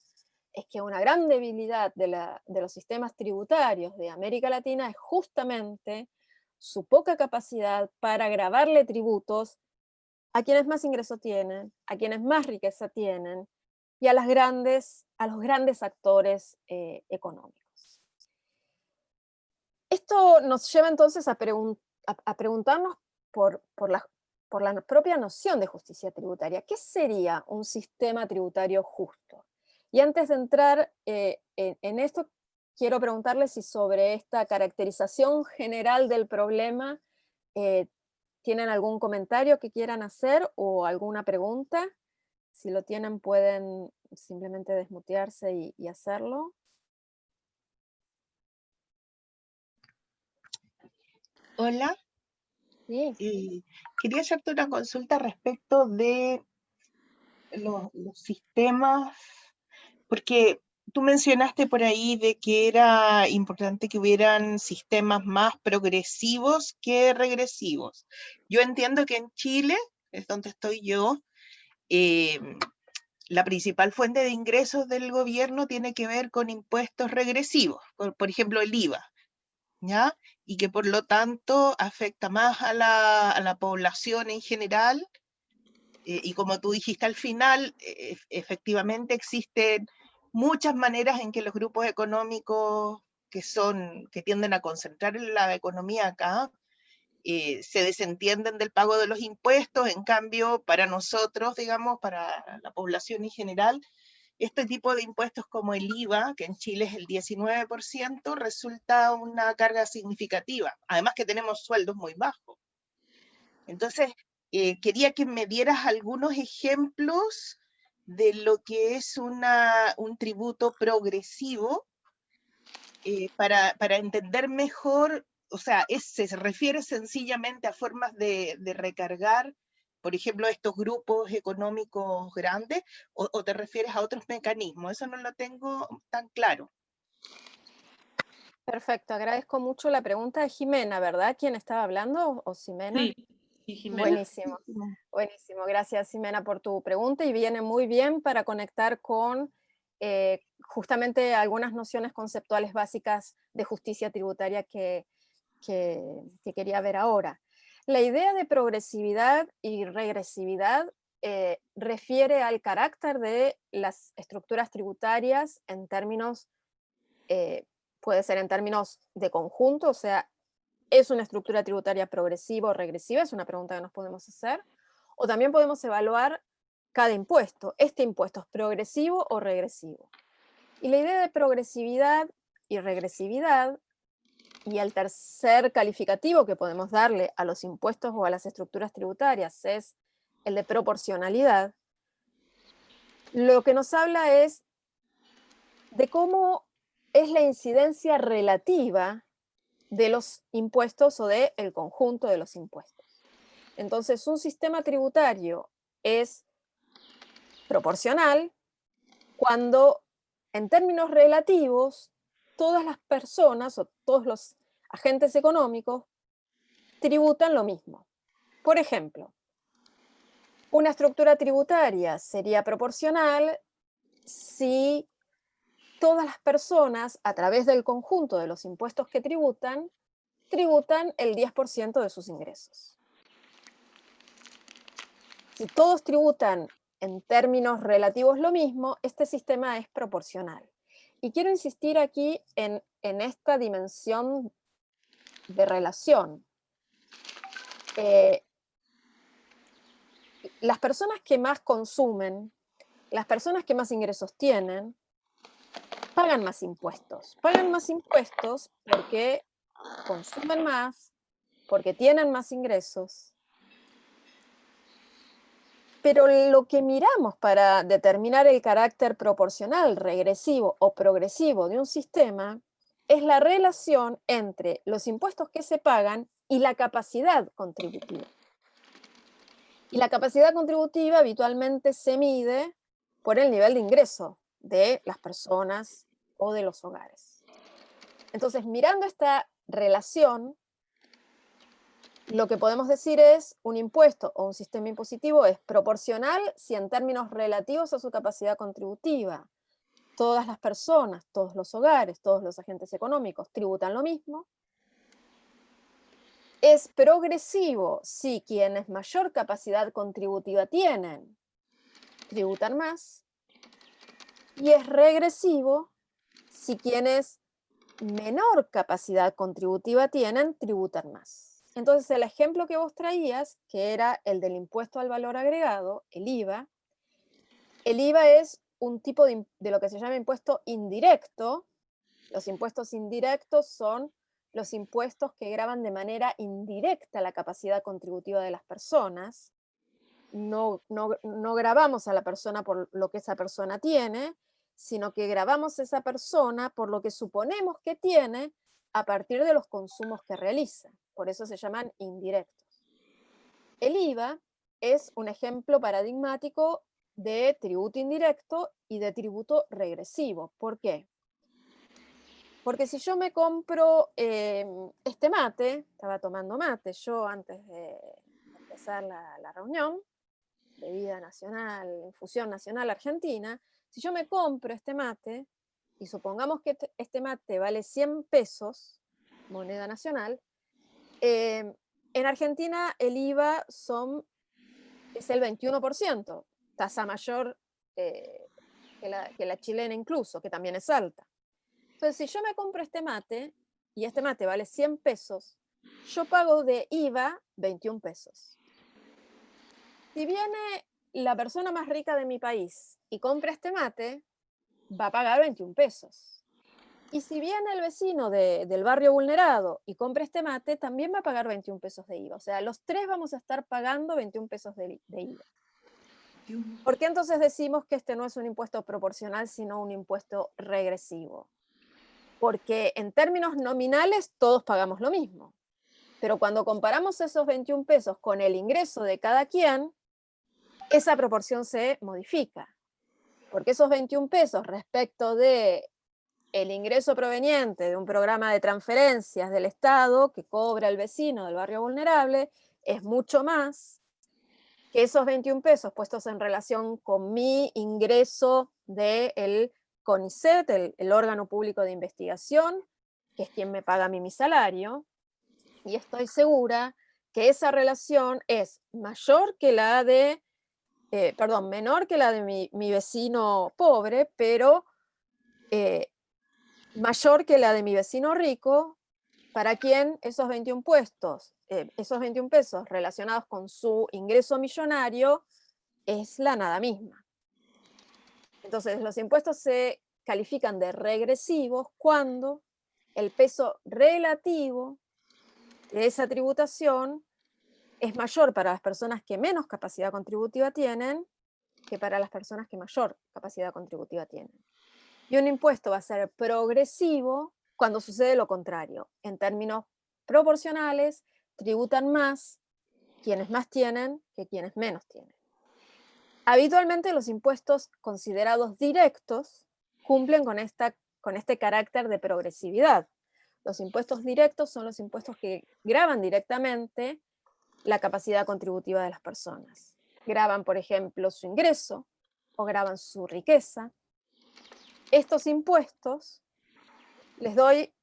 es que una gran debilidad de los sistemas tributarios de América Latina es justamente su poca capacidad para grabarle tributos a quienes más ingreso tienen, a quienes más riqueza tienen y a los grandes actores económicos. Esto nos lleva entonces a preguntarnos por la propia noción de justicia tributaria. ¿Qué sería un sistema tributario justo? Y antes de entrar en esto, quiero preguntarle si sobre esta caracterización general del problema eh, tienen algún comentario que quieran hacer o alguna pregunta. Si lo tienen, pueden simplemente desmutearse y hacerlo. Hola, Sí. quería hacerte una consulta respecto de los sistemas, porque tú mencionaste por ahí de que era importante que hubieran sistemas más progresivos que regresivos. Yo entiendo que en Chile, es donde estoy yo, eh, la principal fuente de ingresos del gobierno tiene que ver con impuestos regresivos, por ejemplo el IVA, ¿ya? Y que por lo tanto afecta más a la población en general. Y como tú dijiste al final, efectivamente existen muchas maneras en que los grupos económicos que tienden a concentrar la economía acá, se desentienden del pago de los impuestos. En cambio, para nosotros, digamos, para la población en general, este tipo de impuestos como el IVA, que en Chile es el 19%, resulta una carga significativa. Además que tenemos sueldos muy bajos. Entonces, quería que me dieras algunos ejemplos de lo que es un tributo progresivo, para entender mejor. O sea, se refiere sencillamente a formas de recargar, por ejemplo, estos grupos económicos grandes, o te refieres a otros mecanismos. Eso no lo tengo tan claro. Perfecto, agradezco mucho la pregunta de Jimena, ¿verdad? ¿Quién estaba hablando? ¿O Ximena? Sí, y Jimena. Buenísimo, buenísimo. Gracias, Ximena, por tu pregunta y viene muy bien para conectar con justamente algunas nociones conceptuales básicas de justicia tributaria que quería ver ahora. La idea de progresividad y regresividad refiere al carácter de las estructuras tributarias en términos, puede ser en términos de conjunto, o sea, ¿es una estructura tributaria progresiva o regresiva? Es una pregunta que nos podemos hacer. O también podemos evaluar cada impuesto. ¿Este impuesto es progresivo o regresivo? Y la idea de progresividad y regresividad, y el tercer calificativo que podemos darle a los impuestos o a las estructuras tributarias, es el de proporcionalidad. Lo que nos habla es de cómo es la incidencia relativa de los impuestos o del conjunto de los impuestos. Entonces, un sistema tributario es proporcional cuando, en términos relativos, todas las personas o todos los agentes económicos tributan lo mismo. Por ejemplo, una estructura tributaria sería proporcional si todas las personas, a través del conjunto de los impuestos que tributan el 10% de sus ingresos. Si todos tributan en términos relativos lo mismo, este sistema es proporcional. Y quiero insistir aquí en esta dimensión de relación. Las personas que más consumen, las personas que más ingresos tienen, pagan más impuestos. Pagan más impuestos porque consumen más, porque tienen más ingresos. Pero lo que miramos para determinar el carácter proporcional, regresivo o progresivo de un sistema es la relación entre los impuestos que se pagan y la capacidad contributiva. Y la capacidad contributiva habitualmente se mide por el nivel de ingreso de las personas o de los hogares. Entonces, mirando esta relación, lo que podemos decir es un impuesto o un sistema impositivo es proporcional si en términos relativos a su capacidad contributiva todas las personas, todos los hogares, todos los agentes económicos tributan lo mismo. Es progresivo si quienes mayor capacidad contributiva tienen tributan más. Y es regresivo si quienes menor capacidad contributiva tienen tributan más. Entonces, el ejemplo que vos traías, que era el del impuesto al valor agregado, el IVA es un tipo de lo que se llama impuesto indirecto. Los impuestos indirectos son los impuestos que gravan de manera indirecta la capacidad contributiva de las personas. No gravamos a la persona por lo que esa persona tiene, sino que gravamos a esa persona por lo que suponemos que tiene a partir de los consumos que realiza. Por eso se llaman indirectos. El IVA es un ejemplo paradigmático de tributo indirecto y de tributo regresivo. ¿Por qué? Porque si yo me compro este mate, estaba tomando mate yo antes de empezar la reunión, bebida nacional, infusión nacional argentina, si yo me compro este mate, y supongamos que este mate vale 100 pesos, moneda nacional, en Argentina el IVA es el 21%, tasa mayor que la chilena incluso, que también es alta. Entonces, si yo me compro este mate, y este mate vale 100 pesos, yo pago de IVA 21 pesos. Si viene la persona más rica de mi país y compra este mate, va a pagar 21 pesos. Y si viene el vecino del barrio vulnerado y compra este mate, también va a pagar 21 pesos de IVA. O sea, los tres vamos a estar pagando 21 pesos de IVA. ¿Por qué entonces decimos que este no es un impuesto proporcional, sino un impuesto regresivo? Porque en términos nominales todos pagamos lo mismo. Pero cuando comparamos esos 21 pesos con el ingreso de cada quien, esa proporción se modifica. Porque esos 21 pesos respecto de el ingreso proveniente de un programa de transferencias del Estado que cobra el vecino del barrio vulnerable es mucho más que esos 21 pesos puestos en relación con mi ingreso del CONICET, el órgano público de investigación, que es quien me paga a mí mi salario, y estoy segura que esa relación es mayor que la de, menor que la de mi vecino pobre, pero mayor que la de mi vecino rico, para quien esos 21 pesos relacionados con su ingreso millonario es la nada misma. Entonces, los impuestos se califican de regresivos cuando el peso relativo de esa tributación es mayor para las personas que menos capacidad contributiva tienen que para las personas que mayor capacidad contributiva tienen. Y un impuesto va a ser progresivo cuando sucede lo contrario. En términos proporcionales, tributan más quienes más tienen que quienes menos tienen. Habitualmente los impuestos considerados directos cumplen con este carácter de progresividad. Los impuestos directos son los impuestos que gravan directamente la capacidad contributiva de las personas. Gravan, por ejemplo, su ingreso o gravan su riqueza. Estos impuestos, les doy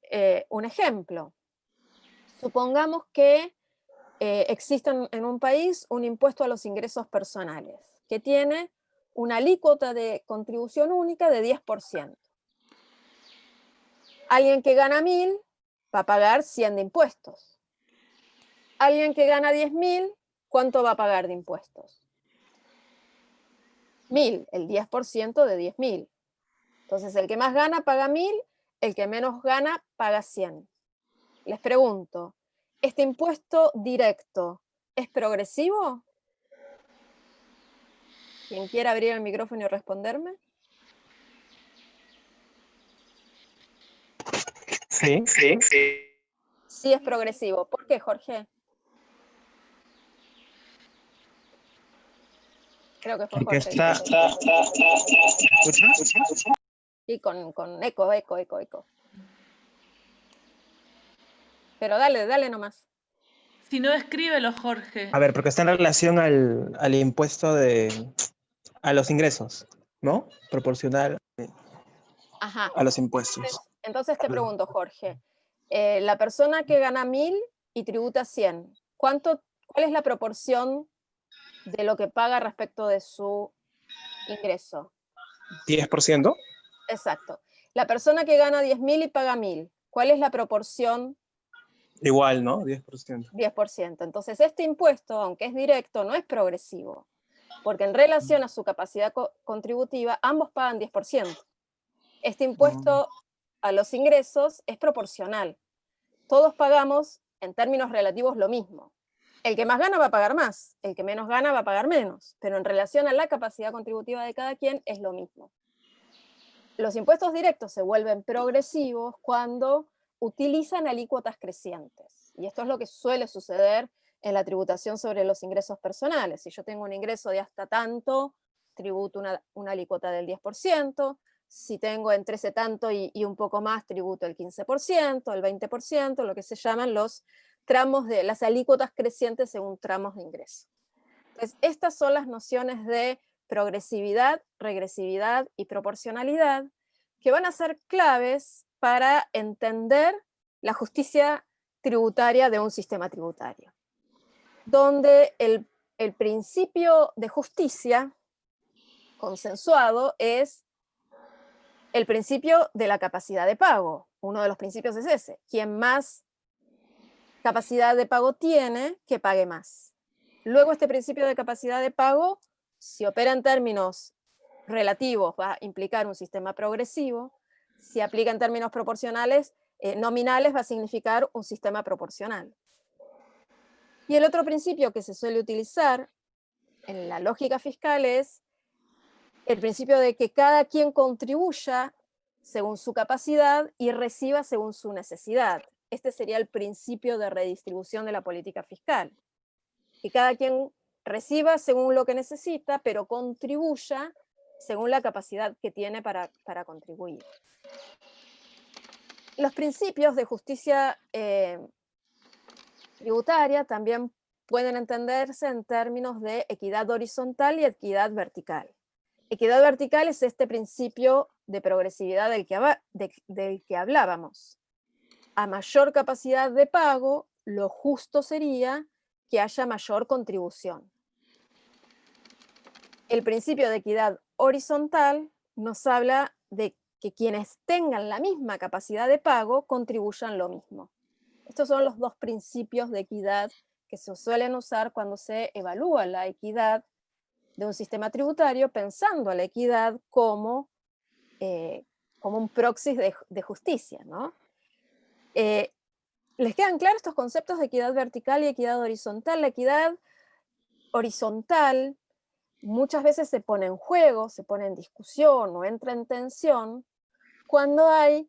un ejemplo. Supongamos que existe en un país un impuesto a los ingresos personales, que tiene una alícuota de contribución única de 10%. Alguien que gana 1.000 va a pagar 100 de impuestos. Alguien que gana 10.000, ¿cuánto va a pagar de impuestos? 1.000, el 10% de 10.000. Entonces, el que más gana paga 1.000, el que menos gana paga 100. Les pregunto, ¿este impuesto directo es progresivo? ¿Quién quiera abrir el micrófono y responderme? Sí. Sí es progresivo. ¿Por qué, Jorge? Creo que fue Porque Jorge. está... ¿Escucha? Y con eco. Pero dale nomás. Si no, escríbelo, Jorge. A ver, porque está en relación al impuesto a los ingresos, ¿no? Proporcional Ajá. a los impuestos. Entonces te pregunto, Jorge, la persona que gana 1.000 y tributa 100, ¿cuál es la proporción de lo que paga respecto de su ingreso? 10%. Exacto. La persona que gana 10.000 y paga 1.000, ¿cuál es la proporción? Igual, ¿no? 10%. 10%. Entonces, este impuesto, aunque es directo, no es progresivo, porque en relación a su capacidad contributiva, ambos pagan 10%. Este impuesto a los ingresos es proporcional. Todos pagamos, en términos relativos, lo mismo. El que más gana va a pagar más, el que menos gana va a pagar menos, pero en relación a la capacidad contributiva de cada quien es lo mismo. Los impuestos directos se vuelven progresivos cuando utilizan alícuotas crecientes. Y esto es lo que suele suceder en la tributación sobre los ingresos personales. Si yo tengo un ingreso de hasta tanto, tributo una alícuota del 10%, si tengo entre ese tanto y un poco más, tributo el 15%, el 20%, lo que se llaman los tramos de las alícuotas crecientes según tramos de ingreso. Entonces, estas son las nociones de progresividad, regresividad y proporcionalidad que van a ser claves para entender la justicia tributaria de un sistema tributario, donde el principio de justicia consensuado es el principio de la capacidad de pago. Uno de los principios es ese: quien más capacidad de pago tiene, que pague más. Luego, este principio de capacidad de pago, si opera en términos relativos, va a implicar un sistema progresivo. Si aplica en términos proporcionales, nominales, va a significar un sistema proporcional. Y el otro principio que se suele utilizar en la lógica fiscal es el principio de que cada quien contribuya según su capacidad y reciba según su necesidad. Este sería el principio de redistribución de la política fiscal. Que cada quien reciba según lo que necesita, pero contribuya según la capacidad que tiene para contribuir. Los principios de justicia tributaria también pueden entenderse en términos de equidad horizontal y equidad vertical. Equidad vertical es este principio de progresividad del que hablábamos. A mayor capacidad de pago, lo justo sería que haya mayor contribución. El principio de equidad horizontal nos habla de que quienes tengan la misma capacidad de pago contribuyan lo mismo. Estos son los dos principios de equidad que se suelen usar cuando se evalúa la equidad de un sistema tributario, pensando a la equidad como un proxy de justicia, ¿no? ¿Les quedan claros estos conceptos de equidad vertical y equidad horizontal? La equidad horizontal muchas veces se pone en juego, se pone en discusión o entra en tensión cuando hay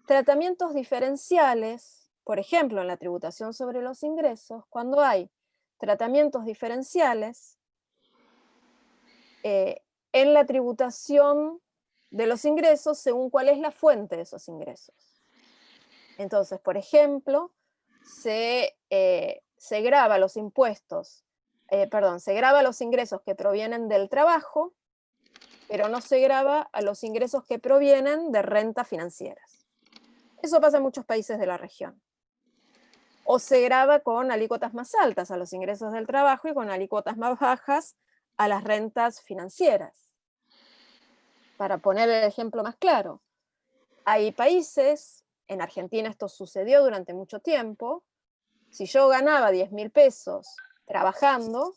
tratamientos diferenciales, por ejemplo, en la tributación sobre los ingresos, cuando hay tratamientos diferenciales en la tributación de los ingresos según cuál es la fuente de esos ingresos. Entonces, por ejemplo, se grava los impuestos, se grava los ingresos que provienen del trabajo, pero no se grava a los ingresos que provienen de rentas financieras. Eso pasa en muchos países de la región. O se grava con alícuotas más altas a los ingresos del trabajo y con alícuotas más bajas a las rentas financieras. Para poner el ejemplo más claro, hay países, en Argentina esto sucedió durante mucho tiempo, si yo ganaba 10.000 pesos trabajando,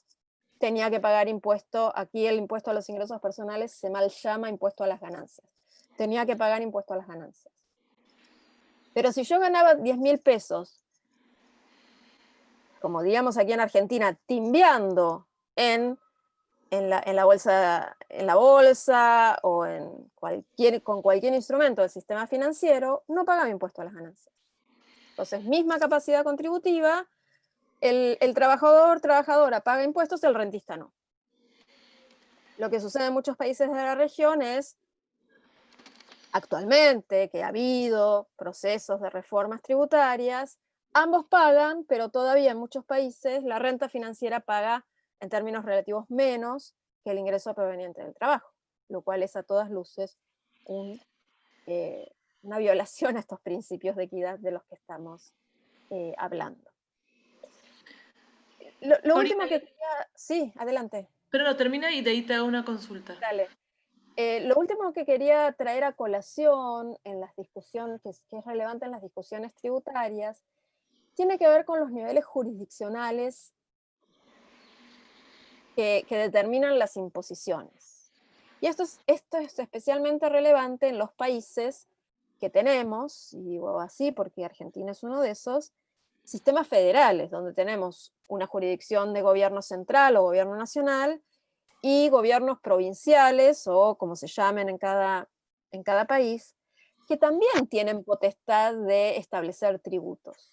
tenía que pagar impuesto, aquí el impuesto a los ingresos personales se mal llama impuesto a las ganancias. Tenía que pagar impuesto a las ganancias. Pero si yo ganaba 10.000 pesos, como digamos aquí en Argentina, timbeando en la bolsa o con cualquier instrumento del sistema financiero, no pagaba impuesto a las ganancias. Entonces, misma capacidad contributiva, el trabajadora paga impuestos, el rentista no. Lo que sucede en muchos países de la región es, actualmente, que ha habido procesos de reformas tributarias, ambos pagan, pero todavía en muchos países la renta financiera paga en términos relativos menos que el ingreso proveniente del trabajo, lo cual es a todas luces una violación a estos principios de equidad de los que estamos hablando. Lo último que quería... Sí, adelante. Pero no, termina y de ahí te hago una consulta. Dale. Lo último que quería traer a colación en las discusiones, que es relevante en las discusiones tributarias, tiene que ver con los niveles jurisdiccionales que determinan las imposiciones. Y esto es especialmente relevante en los países que tenemos, y digo así porque Argentina es uno de esos, sistemas federales, donde tenemos una jurisdicción de gobierno central o gobierno nacional, y gobiernos provinciales, o como se llamen en cada país, que también tienen potestad de establecer tributos.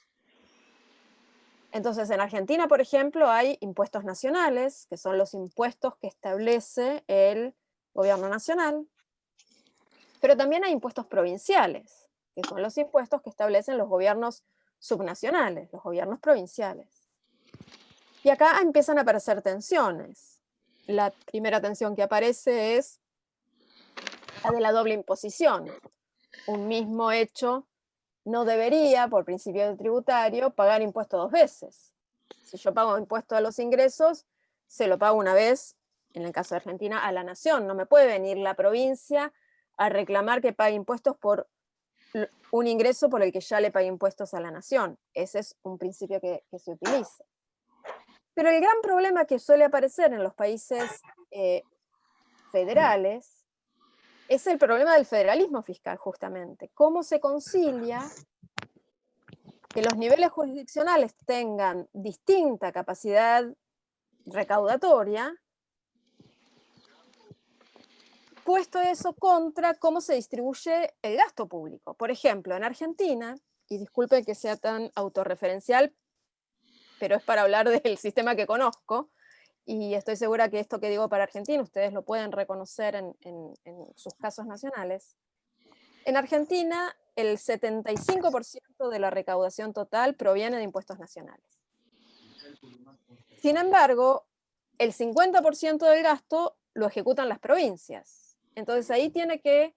Entonces, en Argentina, por ejemplo, hay impuestos nacionales, que son los impuestos que establece el gobierno nacional, pero también hay impuestos provinciales, que son los impuestos que establecen los gobiernos subnacionales, los gobiernos provinciales. Y acá empiezan a aparecer tensiones. La primera tensión que aparece es la de la doble imposición. Un mismo hecho no debería, por principio tributario, pagar impuesto dos veces. Si yo pago impuesto a los ingresos, se lo pago una vez, en el caso de Argentina, a la nación. No me puede venir la provincia a reclamar que pague impuestos por un ingreso por el que ya le pague impuestos a la nación. Ese es un principio que se utiliza. Pero el gran problema que suele aparecer en los países federales es el problema del federalismo fiscal, justamente. ¿Cómo se concilia que los niveles jurisdiccionales tengan distinta capacidad recaudatoria, puesto eso contra cómo se distribuye el gasto público? Por ejemplo, en Argentina, y disculpen que sea tan autorreferencial, pero es para hablar del sistema que conozco, y estoy segura que esto que digo para Argentina, ustedes lo pueden reconocer en sus casos nacionales. En Argentina, el 75% de la recaudación total proviene de impuestos nacionales. Sin embargo, el 50% del gasto lo ejecutan las provincias. Entonces ahí tiene que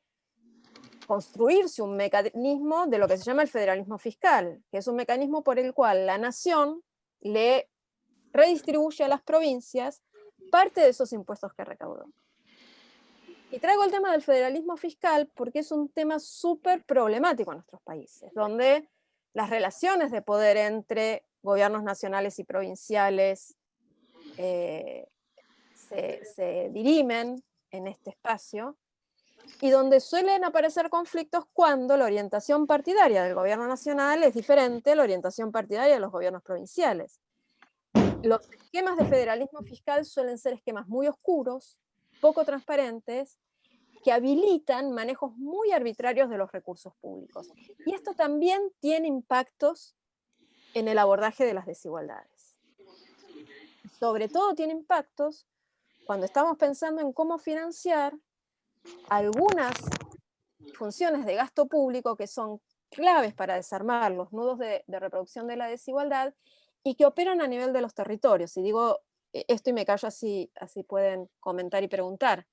construirse un mecanismo de lo que se llama el federalismo fiscal, que es un mecanismo por el cual la nación le redistribuye a las provincias parte de esos impuestos que recaudó. Y traigo el tema del federalismo fiscal porque es un tema súper problemático en nuestros países, donde las relaciones de poder entre gobiernos nacionales y provinciales se dirimen en este espacio, y donde suelen aparecer conflictos cuando la orientación partidaria del gobierno nacional es diferente a la orientación partidaria de los gobiernos provinciales. Los esquemas de federalismo fiscal suelen ser esquemas muy oscuros, poco transparentes, que habilitan manejos muy arbitrarios de los recursos públicos. Y esto también tiene impactos en el abordaje de las desigualdades. Sobre todo tiene impactos cuando estamos pensando en cómo financiar algunas funciones de gasto público que son claves para desarmar los nudos de reproducción de la desigualdad y que operan a nivel de los territorios. Y digo esto y me callo, así pueden comentar y preguntar.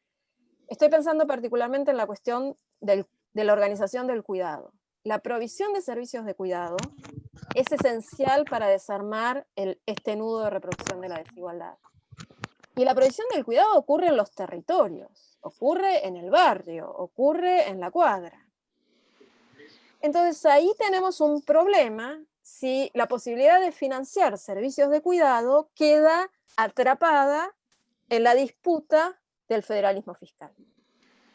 Estoy pensando particularmente en la cuestión de la organización del cuidado. La provisión de servicios de cuidado es esencial para desarmar este nudo de reproducción de la desigualdad. Y la provisión del cuidado ocurre en los territorios, ocurre en el barrio, ocurre en la cuadra. Entonces ahí tenemos un problema si la posibilidad de financiar servicios de cuidado queda atrapada en la disputa del federalismo fiscal.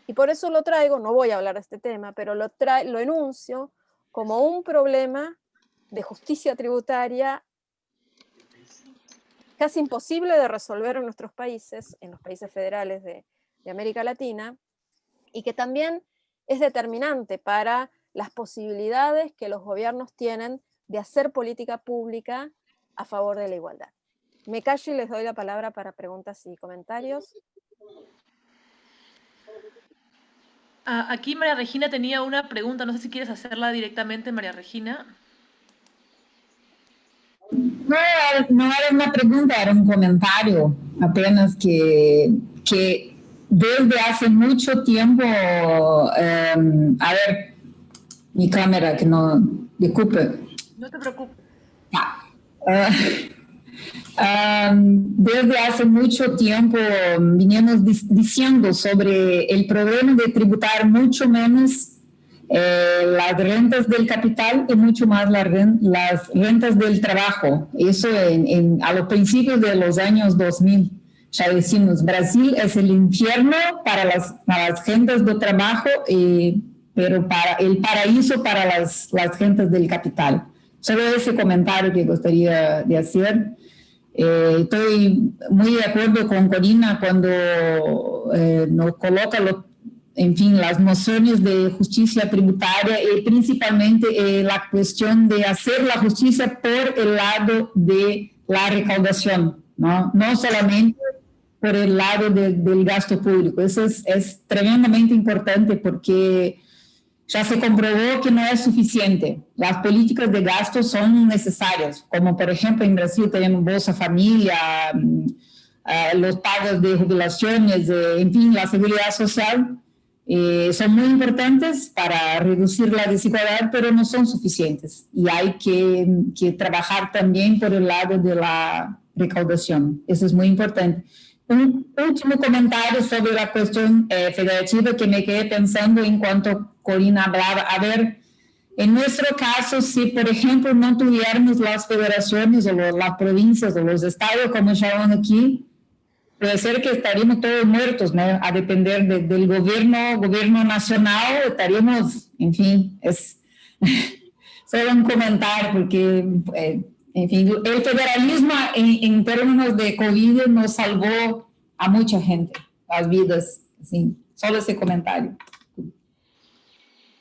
Y por eso lo traigo, no voy a hablar de este tema, pero lo enuncio como un problema de justicia tributaria casi imposible de resolver en nuestros países, en los países federales de América Latina, y que también es determinante para las posibilidades que los gobiernos tienen de hacer política pública a favor de la igualdad. Me callo y les doy la palabra para preguntas y comentarios. Aquí María Regina tenía una pregunta, no sé si quieres hacerla directamente, María Regina. No era una pregunta, era un comentario, apenas que desde hace mucho tiempo, a ver, mi cámara, que no, disculpe. No te preocupes. Desde hace mucho tiempo vinimos diciendo sobre el problema de tributar mucho menos las rentas del capital y mucho más las rentas del trabajo. Eso a los principios de los años 2000. Ya decimos, Brasil es el infierno para las gentes de trabajo, pero el paraíso para las gentes del capital. Solo ese comentario que gustaría de hacer. Estoy muy de acuerdo con Corina cuando nos coloca las nociones de justicia tributaria y principalmente la cuestión de hacer la justicia por el lado de la recaudación, no solamente por el lado del gasto público. Eso es tremendamente importante porque ya se comprobó que no es suficiente. Las políticas de gasto son necesarias, como por ejemplo en Brasil tenemos Bolsa Familia, los pagos de jubilaciones, en fin, la seguridad social. Son muy importantes para reducir la desigualdad, pero no son suficientes. Y hay que trabajar también por el lado de la recaudación. Eso es muy importante. Un último comentario sobre la cuestión federativa que me quedé pensando en cuanto Corina hablaba. A ver, en nuestro caso, si por ejemplo no tuviéramos las federaciones o las provincias o los estados, como llaman aquí, puede ser que estaríamos todos muertos, ¿no? A depender del gobierno nacional, estaríamos, en fin, es solo un comentario, porque, en fin, el federalismo en términos de COVID nos salvó a mucha gente, las vidas, sí, solo ese comentario.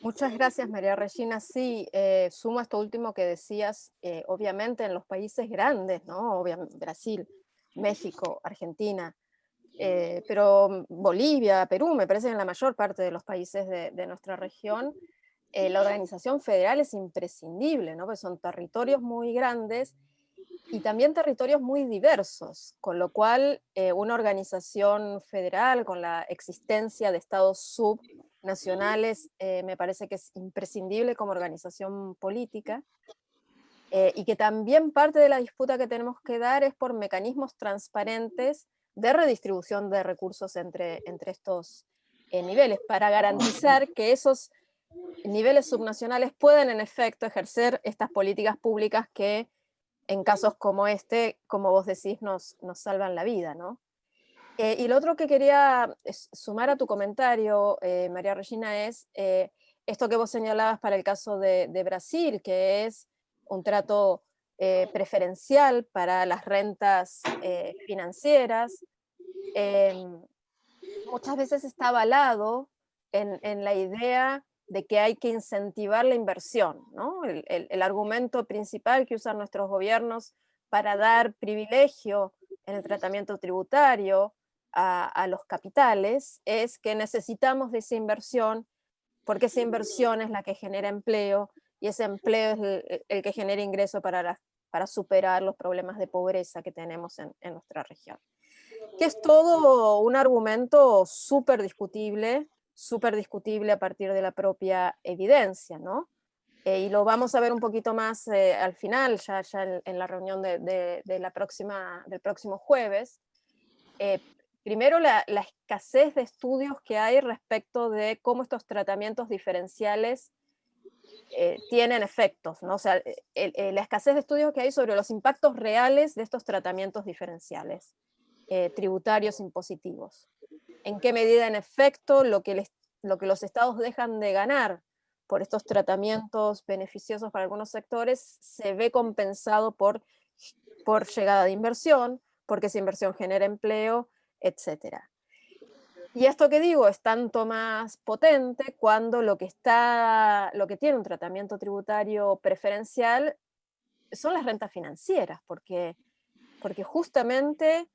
Muchas gracias, María Regina. Sí, sumo esto último que decías, obviamente en los países grandes, ¿no? Obviamente, Brasil, México, Argentina, pero Bolivia, Perú, me parece que en la mayor parte de los países de nuestra región, la organización federal es imprescindible, ¿no? Porque son territorios muy grandes y también territorios muy diversos, con lo cual una organización federal con la existencia de estados subnacionales me parece que es imprescindible como organización política. Y que también parte de la disputa que tenemos que dar es por mecanismos transparentes de redistribución de recursos entre estos niveles, para garantizar que esos niveles subnacionales puedan en efecto ejercer estas políticas públicas que en casos como este, como vos decís, nos salvan la vida, ¿no? Y lo otro que quería sumar a tu comentario, María Regina, es esto que vos señalabas para el caso de Brasil, que es un trato preferencial para las rentas financieras. Muchas veces está avalado en la idea de que hay que incentivar la inversión, ¿no? El argumento principal que usan nuestros gobiernos para dar privilegio en el tratamiento tributario a los capitales es que necesitamos de esa inversión porque esa inversión es la que genera empleo y ese empleo es el que genera ingreso para superar los problemas de pobreza que tenemos en nuestra región. Que es todo un argumento súper discutible a partir de la propia evidencia, ¿no? Y lo vamos a ver un poquito más al final, ya en la reunión del próximo jueves. Primero, la escasez de estudios que hay respecto de cómo estos tratamientos diferenciales tienen efectos, ¿no? O sea, la escasez de estudios que hay sobre los impactos reales de estos tratamientos diferenciales, tributarios impositivos. En qué medida, en efecto, lo que los estados dejan de ganar por estos tratamientos beneficiosos para algunos sectores se ve compensado por llegada de inversión, porque esa inversión genera empleo, etc. Y esto que digo es tanto más potente cuando lo que tiene un tratamiento tributario preferencial son las rentas financieras, porque justamente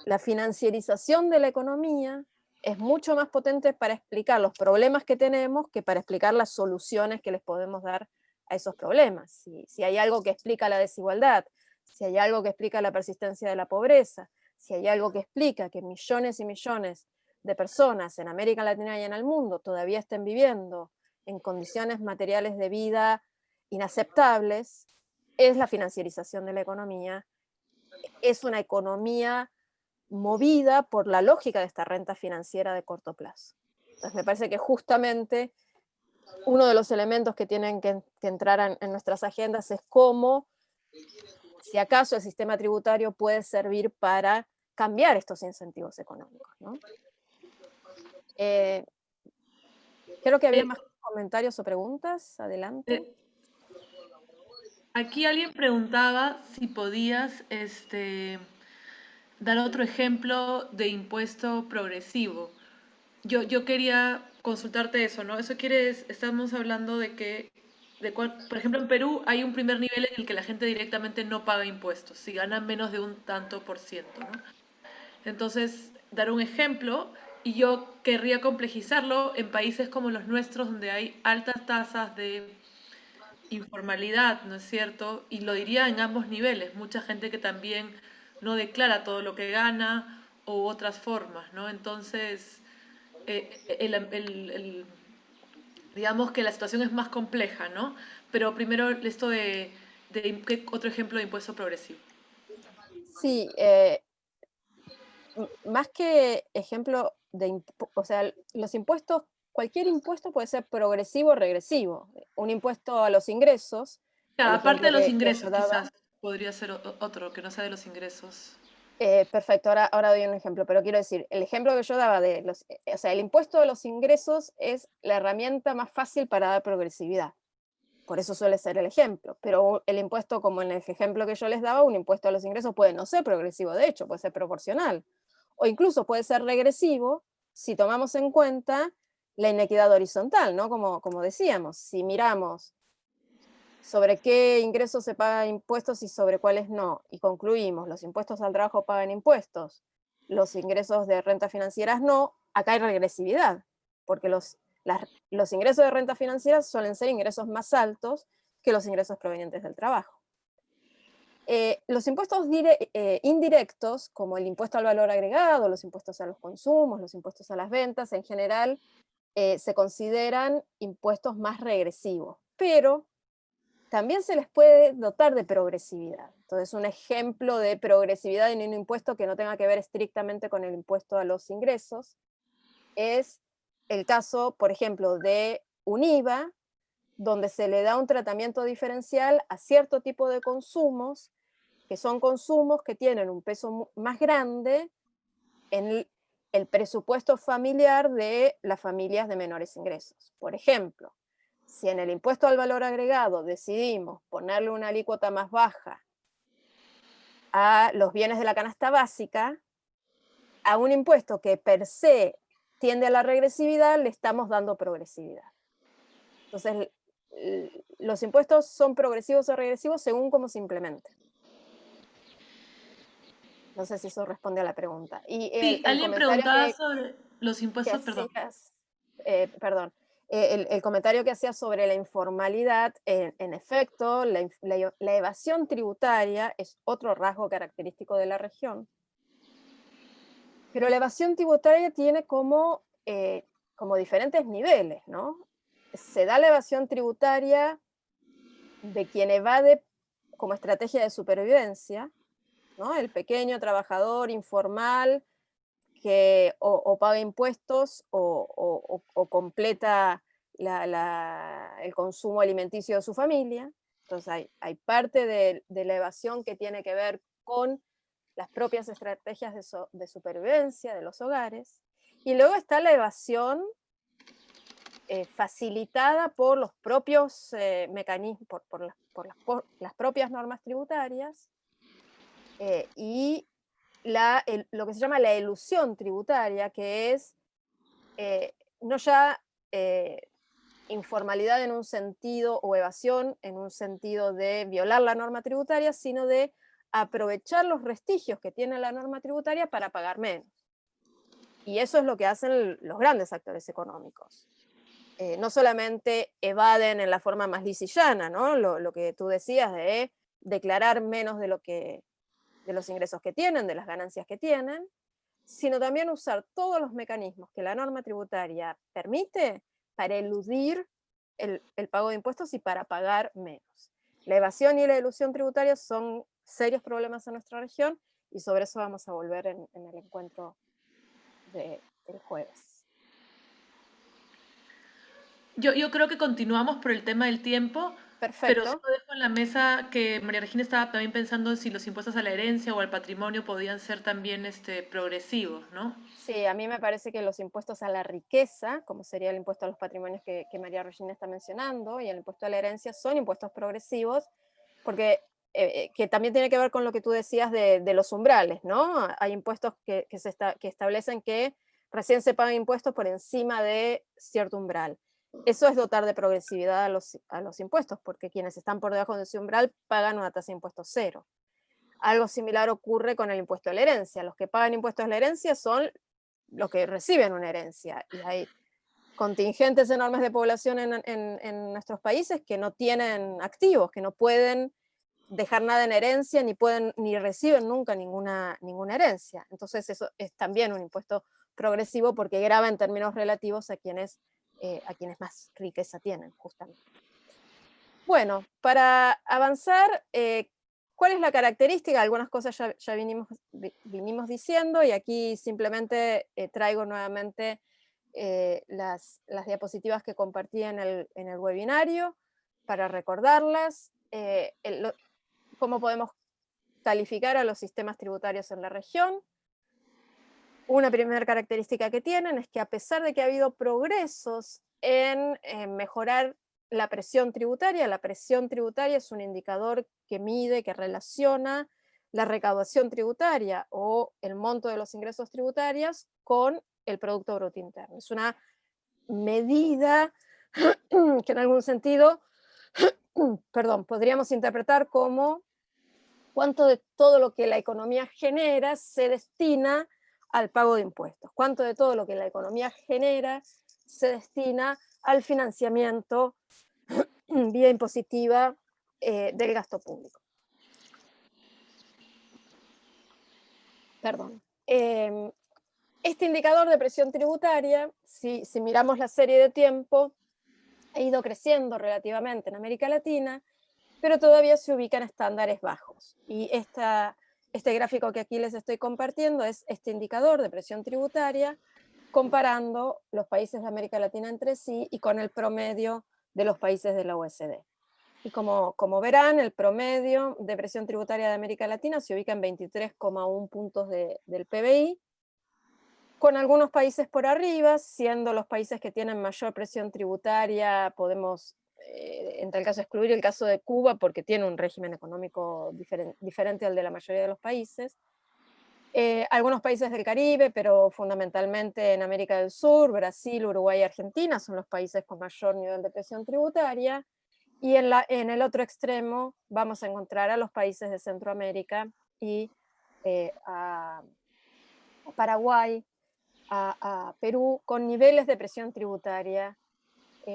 la financiarización de la economía es mucho más potente para explicar los problemas que tenemos que para explicar las soluciones que les podemos dar a esos problemas. Si hay algo que explica la desigualdad, si hay algo que explica la persistencia de la pobreza, si hay algo que explica que millones y millones de personas en América Latina y en el mundo todavía estén viviendo en condiciones materiales de vida inaceptables, es la financiarización de la economía. Es una economía movida por la lógica de esta renta financiera de corto plazo. Entonces me parece que justamente uno de los elementos que tienen que entrar en nuestras agendas es cómo, si acaso el sistema tributario puede servir para cambiar estos incentivos económicos, ¿no? Creo que había más comentarios o preguntas. Adelante. Aquí alguien preguntaba si podías dar otro ejemplo de impuesto progresivo. Yo quería consultarte eso, ¿no? Estamos hablando de que, por ejemplo, en Perú hay un primer nivel en el que la gente directamente no paga impuestos, si gana menos de un tanto por ciento, ¿no? Entonces, dar un ejemplo, y yo querría complejizarlo en países como los nuestros, donde hay altas tasas de informalidad, ¿no es cierto? Y lo diría en ambos niveles, mucha gente que también no declara todo lo que gana u otras formas, ¿no? Entonces, digamos que la situación es más compleja, ¿no? Pero primero esto ¿qué otro ejemplo de impuesto progresivo? Sí, más que ejemplo de, o sea, los impuestos, cualquier impuesto puede ser progresivo o regresivo. Un impuesto a los ingresos, el Claro, aparte ejemplo de los que yo ingresos, daba. quizás podría ser otro que no sea de los ingresos. Perfecto, ahora doy un ejemplo, pero quiero decir, el ejemplo que yo daba de los, o sea, el impuesto de los ingresos es la herramienta más fácil para dar progresividad. Por eso suele ser el ejemplo. Pero el impuesto, como en el ejemplo que yo les daba, un impuesto a los ingresos puede no ser progresivo, de hecho, puede ser proporcional. O incluso puede ser regresivo si tomamos en cuenta la inequidad horizontal, ¿no? Como decíamos, si miramos sobre qué ingresos se pagan impuestos y sobre cuáles no, y concluimos, los impuestos al trabajo pagan impuestos, los ingresos de rentas financieras no, acá hay regresividad, porque los ingresos de renta financiera suelen ser ingresos más altos que los ingresos provenientes del trabajo. Los impuestos indirectos, como el impuesto al valor agregado, los impuestos a los consumos, los impuestos a las ventas, en general se consideran impuestos más regresivos, pero también se les puede dotar de progresividad. Entonces, un ejemplo de progresividad en un impuesto que no tenga que ver estrictamente con el impuesto a los ingresos es el caso, por ejemplo, de un IVA, donde se le da un tratamiento diferencial a cierto tipo de consumos, que son consumos que tienen un peso más grande en el presupuesto familiar de las familias de menores ingresos. Por ejemplo, si en el impuesto al valor agregado decidimos ponerle una alícuota más baja a los bienes de la canasta básica, a un impuesto que per se tiende a la regresividad, le estamos dando progresividad. Entonces, los impuestos son progresivos o regresivos según cómo se implementen. No sé si eso responde a la pregunta. Y Sí, el alguien comentario preguntaba sobre los que impuestos, perdón. hacías, perdón, el comentario que hacías sobre la informalidad, en efecto, la evasión tributaria es otro rasgo característico de la región. Pero la evasión tributaria tiene como diferentes niveles, ¿no? Se da la evasión tributaria de quien evade como estrategia de supervivencia, ¿no? El pequeño trabajador informal que o paga impuestos o completa el consumo alimenticio de su familia. Entonces hay parte de la evasión que tiene que ver con las propias estrategias de supervivencia de los hogares. Y luego está la evasión facilitada por los propios mecanismos, por las propias normas tributarias y lo que se llama la elusión tributaria, que es no ya informalidad en un sentido o evasión en un sentido de violar la norma tributaria, sino de aprovechar los vestigios que tiene la norma tributaria para pagar menos. Y eso es lo que hacen los grandes actores económicos. No solamente evaden en la forma más lisa y llana, ¿no? Lo que tú decías de declarar menos de los ingresos que tienen, de las ganancias que tienen, sino también usar todos los mecanismos que la norma tributaria permite para eludir el pago de impuestos y para pagar menos. La evasión y la elusión tributaria son serios problemas en nuestra región y sobre eso vamos a volver en el encuentro del jueves. Yo creo que continuamos por el tema del tiempo, pero sí Perfecto. lo dejo en la mesa que María Regina estaba también pensando si los impuestos a la herencia o al patrimonio podían ser también progresivos, ¿no? Sí, a mí me parece que los impuestos a la riqueza, como sería el impuesto a los patrimonios que María Regina está mencionando, y el impuesto a la herencia son impuestos progresivos, porque que también tiene que ver con lo que tú decías de los umbrales, ¿no? Hay impuestos que establecen que recién se pagan impuestos por encima de cierto umbral. Eso es dotar de progresividad a los impuestos, porque quienes están por debajo de ese umbral pagan una tasa de impuestos cero. Algo similar ocurre con el impuesto a la herencia. Los que pagan impuestos a la herencia son los que reciben una herencia, y hay contingentes enormes de población en nuestros países que no tienen activos, que no pueden dejar nada en herencia, ni reciben nunca ninguna herencia. Entonces eso es también un impuesto progresivo porque grava en términos relativos a quienes más riqueza tienen, justamente. Bueno, para avanzar, ¿cuál es la característica? Algunas cosas ya vinimos diciendo, y aquí simplemente traigo nuevamente las diapositivas que compartí en el webinario para recordarlas. ¿Cómo podemos calificar a los sistemas tributarios en la región? Una primera característica que tienen es que, a pesar de que ha habido progresos en mejorar la presión tributaria es un indicador que mide, que relaciona la recaudación tributaria o el monto de los ingresos tributarios con el Producto Bruto Interno. Es una medida que en algún sentido podríamos interpretar como cuánto de todo lo que la economía genera se destina al pago de impuestos, cuánto de todo lo que la economía genera se destina al financiamiento vía impositiva del gasto público. Perdón. Este indicador de presión tributaria, si miramos la serie de tiempo, ha ido creciendo relativamente en América Latina, pero todavía se ubica en estándares bajos. Y este gráfico que aquí les estoy compartiendo es este indicador de presión tributaria comparando los países de América Latina entre sí y con el promedio de los países de la OECD. Y como verán, el promedio de presión tributaria de América Latina se ubica en 23,1 puntos del PBI, con algunos países por arriba, siendo los países que tienen mayor presión tributaria, podemos en tal caso excluir el caso de Cuba porque tiene un régimen económico diferente al de la mayoría de los países. Algunos países del Caribe, pero fundamentalmente en América del Sur, Brasil, Uruguay y Argentina son los países con mayor nivel de presión tributaria. Y en el otro extremo vamos a encontrar a los países de Centroamérica y a Paraguay, a Perú, con niveles de presión tributaria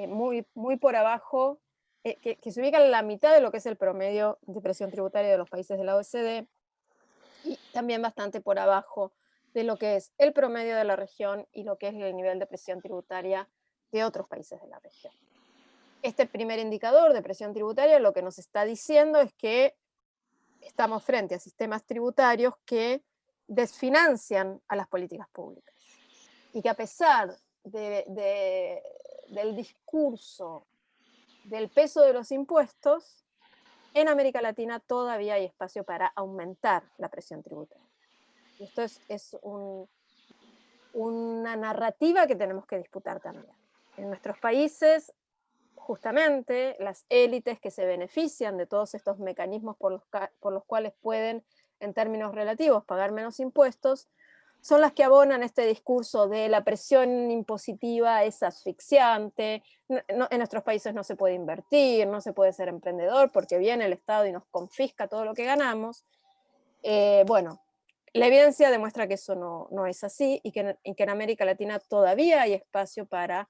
muy por abajo, que se ubican en la mitad de lo que es el promedio de presión tributaria de los países de la OECD, y también bastante por abajo de lo que es el promedio de la región y lo que es el nivel de presión tributaria de otros países de la región. Este primer indicador de presión tributaria lo que nos está diciendo es que estamos frente a sistemas tributarios que desfinancian a las políticas públicas, y que, a pesar del discurso del peso de los impuestos, en América Latina todavía hay espacio para aumentar la presión tributaria. Y esto es una narrativa que tenemos que disputar también. En nuestros países, justamente, las élites que se benefician de todos estos mecanismos por los cuales pueden, en términos relativos, pagar menos impuestos, son las que abonan este discurso de la presión impositiva es asfixiante, en nuestros países no se puede invertir, no se puede ser emprendedor porque viene el Estado y nos confisca todo lo que ganamos. Bueno, la evidencia demuestra que eso no es así, y que en América Latina todavía hay espacio para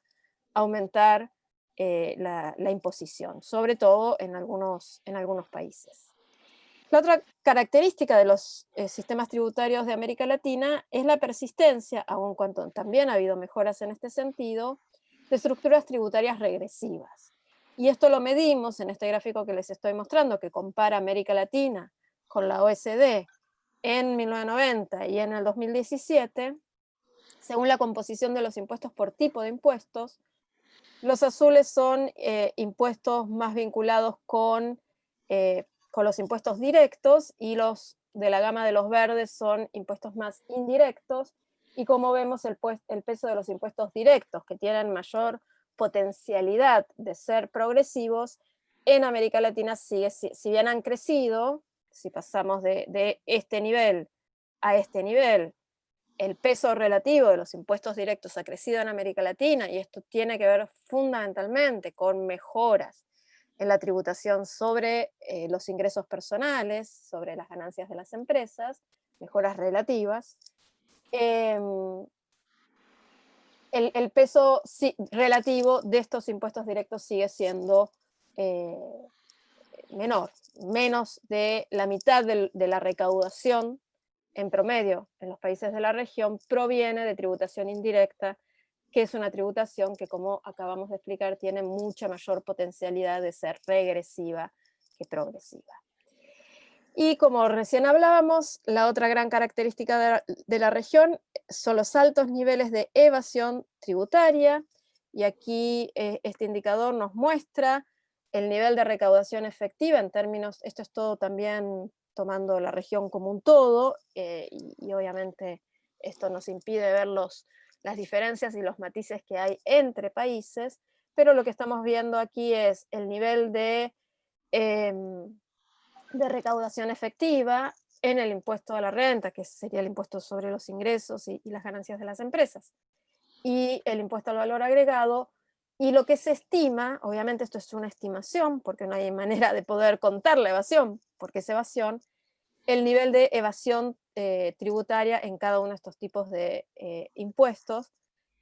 aumentar la imposición, sobre todo en algunos países. La otra característica de los sistemas tributarios de América Latina es la persistencia, aun cuando también ha habido mejoras en este sentido, de estructuras tributarias regresivas. Y esto lo medimos en este gráfico que les estoy mostrando, que compara América Latina con la OECD en 1990 y en el 2017, según la composición de los impuestos por tipo de impuestos. Los azules son impuestos más vinculados con los impuestos directos, y los de la gama de los verdes son impuestos más indirectos, y como vemos el peso de los impuestos directos, que tienen mayor potencialidad de ser progresivos, en América Latina si bien han crecido, si pasamos de este nivel a este nivel, el peso relativo de los impuestos directos ha crecido en América Latina, y esto tiene que ver fundamentalmente con mejoras en la tributación sobre los ingresos personales, sobre las ganancias de las empresas, mejoras relativas. El peso relativo de estos impuestos directos sigue siendo menor, menos de la mitad de la recaudación en promedio en los países de la región proviene de tributación indirecta, que es una tributación que, como acabamos de explicar, tiene mucha mayor potencialidad de ser regresiva que progresiva. Y como recién hablábamos, la otra gran característica de la región son los altos niveles de evasión tributaria, y aquí este indicador nos muestra el nivel de recaudación efectiva en términos, esto es todo también tomando la región como un todo, y obviamente esto nos impide ver las diferencias y los matices que hay entre países, pero lo que estamos viendo aquí es el nivel de recaudación efectiva en el impuesto a la renta, que sería el impuesto sobre los ingresos y las ganancias de las empresas, y el impuesto al valor agregado, y lo que se estima, obviamente esto es una estimación, porque no hay manera de poder contar la evasión, porque es evasión, el nivel de evasión tributaria en cada uno de estos tipos de impuestos,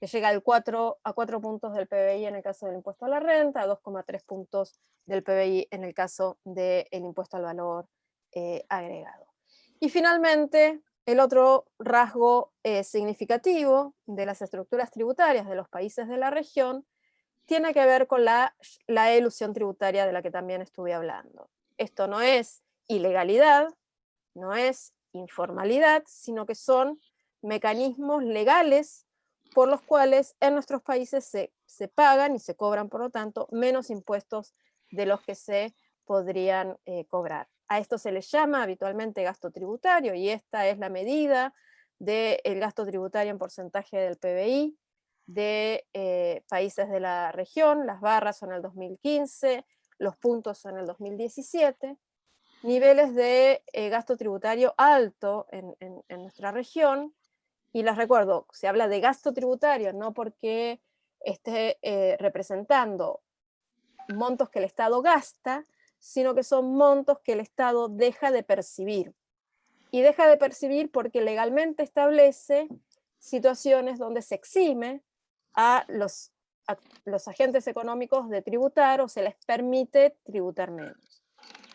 que llega a 4 puntos del PBI en el caso del impuesto a la renta, a 2,3 puntos del PBI en el caso del impuesto al valor agregado. Y finalmente, el otro rasgo significativo de las estructuras tributarias de los países de la región tiene que ver con la elusión tributaria de la que también estuve hablando. Esto no es ilegalidad, no es informalidad, sino que son mecanismos legales por los cuales en nuestros países se pagan y se cobran, por lo tanto, menos impuestos de los que se podrían cobrar. A esto se le llama habitualmente gasto tributario, y esta es la medida del gasto tributario en porcentaje del PBI de países de la región. Las barras son el 2015, los puntos son el 2017. Niveles de gasto tributario alto en nuestra región, y les recuerdo, se habla de gasto tributario no porque esté representando montos que el Estado gasta, sino que son montos que el Estado deja de percibir. Y deja de percibir porque legalmente establece situaciones donde se exime a los agentes económicos de tributar, o se les permite tributar menos.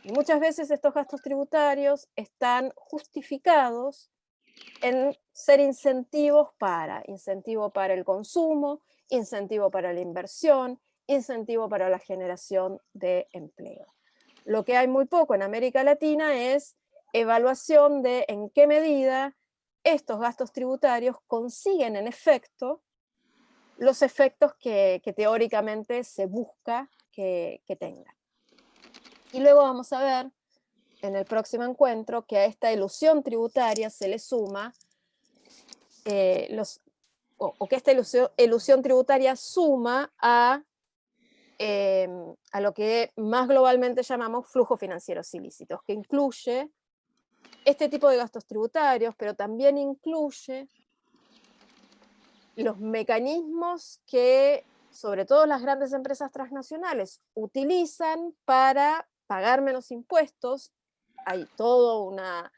Y muchas veces estos gastos tributarios están justificados en ser incentivo para el consumo, incentivo para la inversión, incentivo para la generación de empleo. Lo que hay muy poco en América Latina es evaluación de en qué medida estos gastos tributarios consiguen en efecto los efectos que teóricamente se busca que tengan. Y luego vamos a ver en el próximo encuentro que a esta elusión tributaria se le suma que esta elusión tributaria suma a lo que más globalmente llamamos flujos financieros ilícitos, que incluye este tipo de gastos tributarios, pero también incluye los mecanismos que, sobre todo las grandes empresas transnacionales, utilizan para pagar menos impuestos. Hay toda una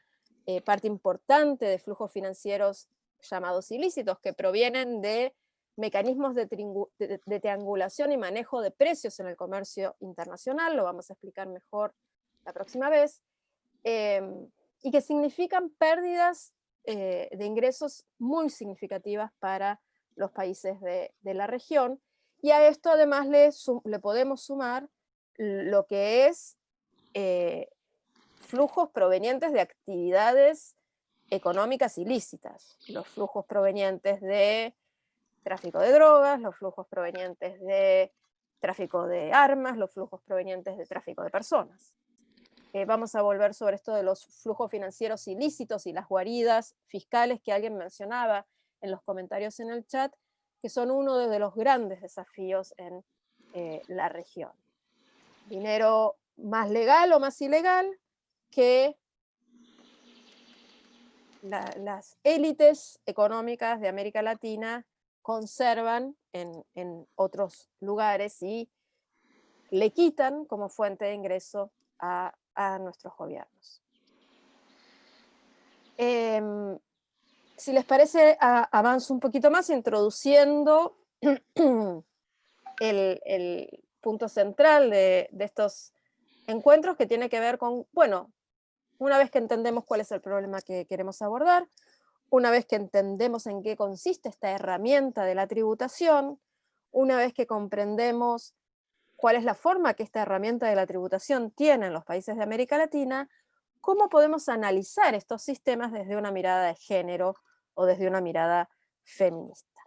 parte importante de flujos financieros llamados ilícitos que provienen de mecanismos de triangulación y manejo de precios en el comercio internacional, lo vamos a explicar mejor la próxima vez, y que significan pérdidas de ingresos muy significativas para los países de la región, y a esto además le podemos sumar lo que es flujos provenientes de actividades económicas ilícitas, los flujos provenientes de tráfico de drogas, los flujos provenientes de tráfico de armas, los flujos provenientes de tráfico de personas. Vamos a volver sobre esto de los flujos financieros ilícitos y las guaridas fiscales que alguien mencionaba en los comentarios en el chat, que son uno de los grandes desafíos en la región. Dinero más legal o más ilegal que las élites económicas de América Latina conservan en otros lugares, y le quitan como fuente de ingreso a nuestros gobiernos. Si les parece, avanzo un poquito más introduciendo el punto central de estos encuentros, que tiene que ver con, bueno, una vez que entendemos cuál es el problema que queremos abordar, una vez que entendemos en qué consiste esta herramienta de la tributación, una vez que comprendemos cuál es la forma que esta herramienta de la tributación tiene en los países de América Latina, cómo podemos analizar estos sistemas desde una mirada de género o desde una mirada feminista.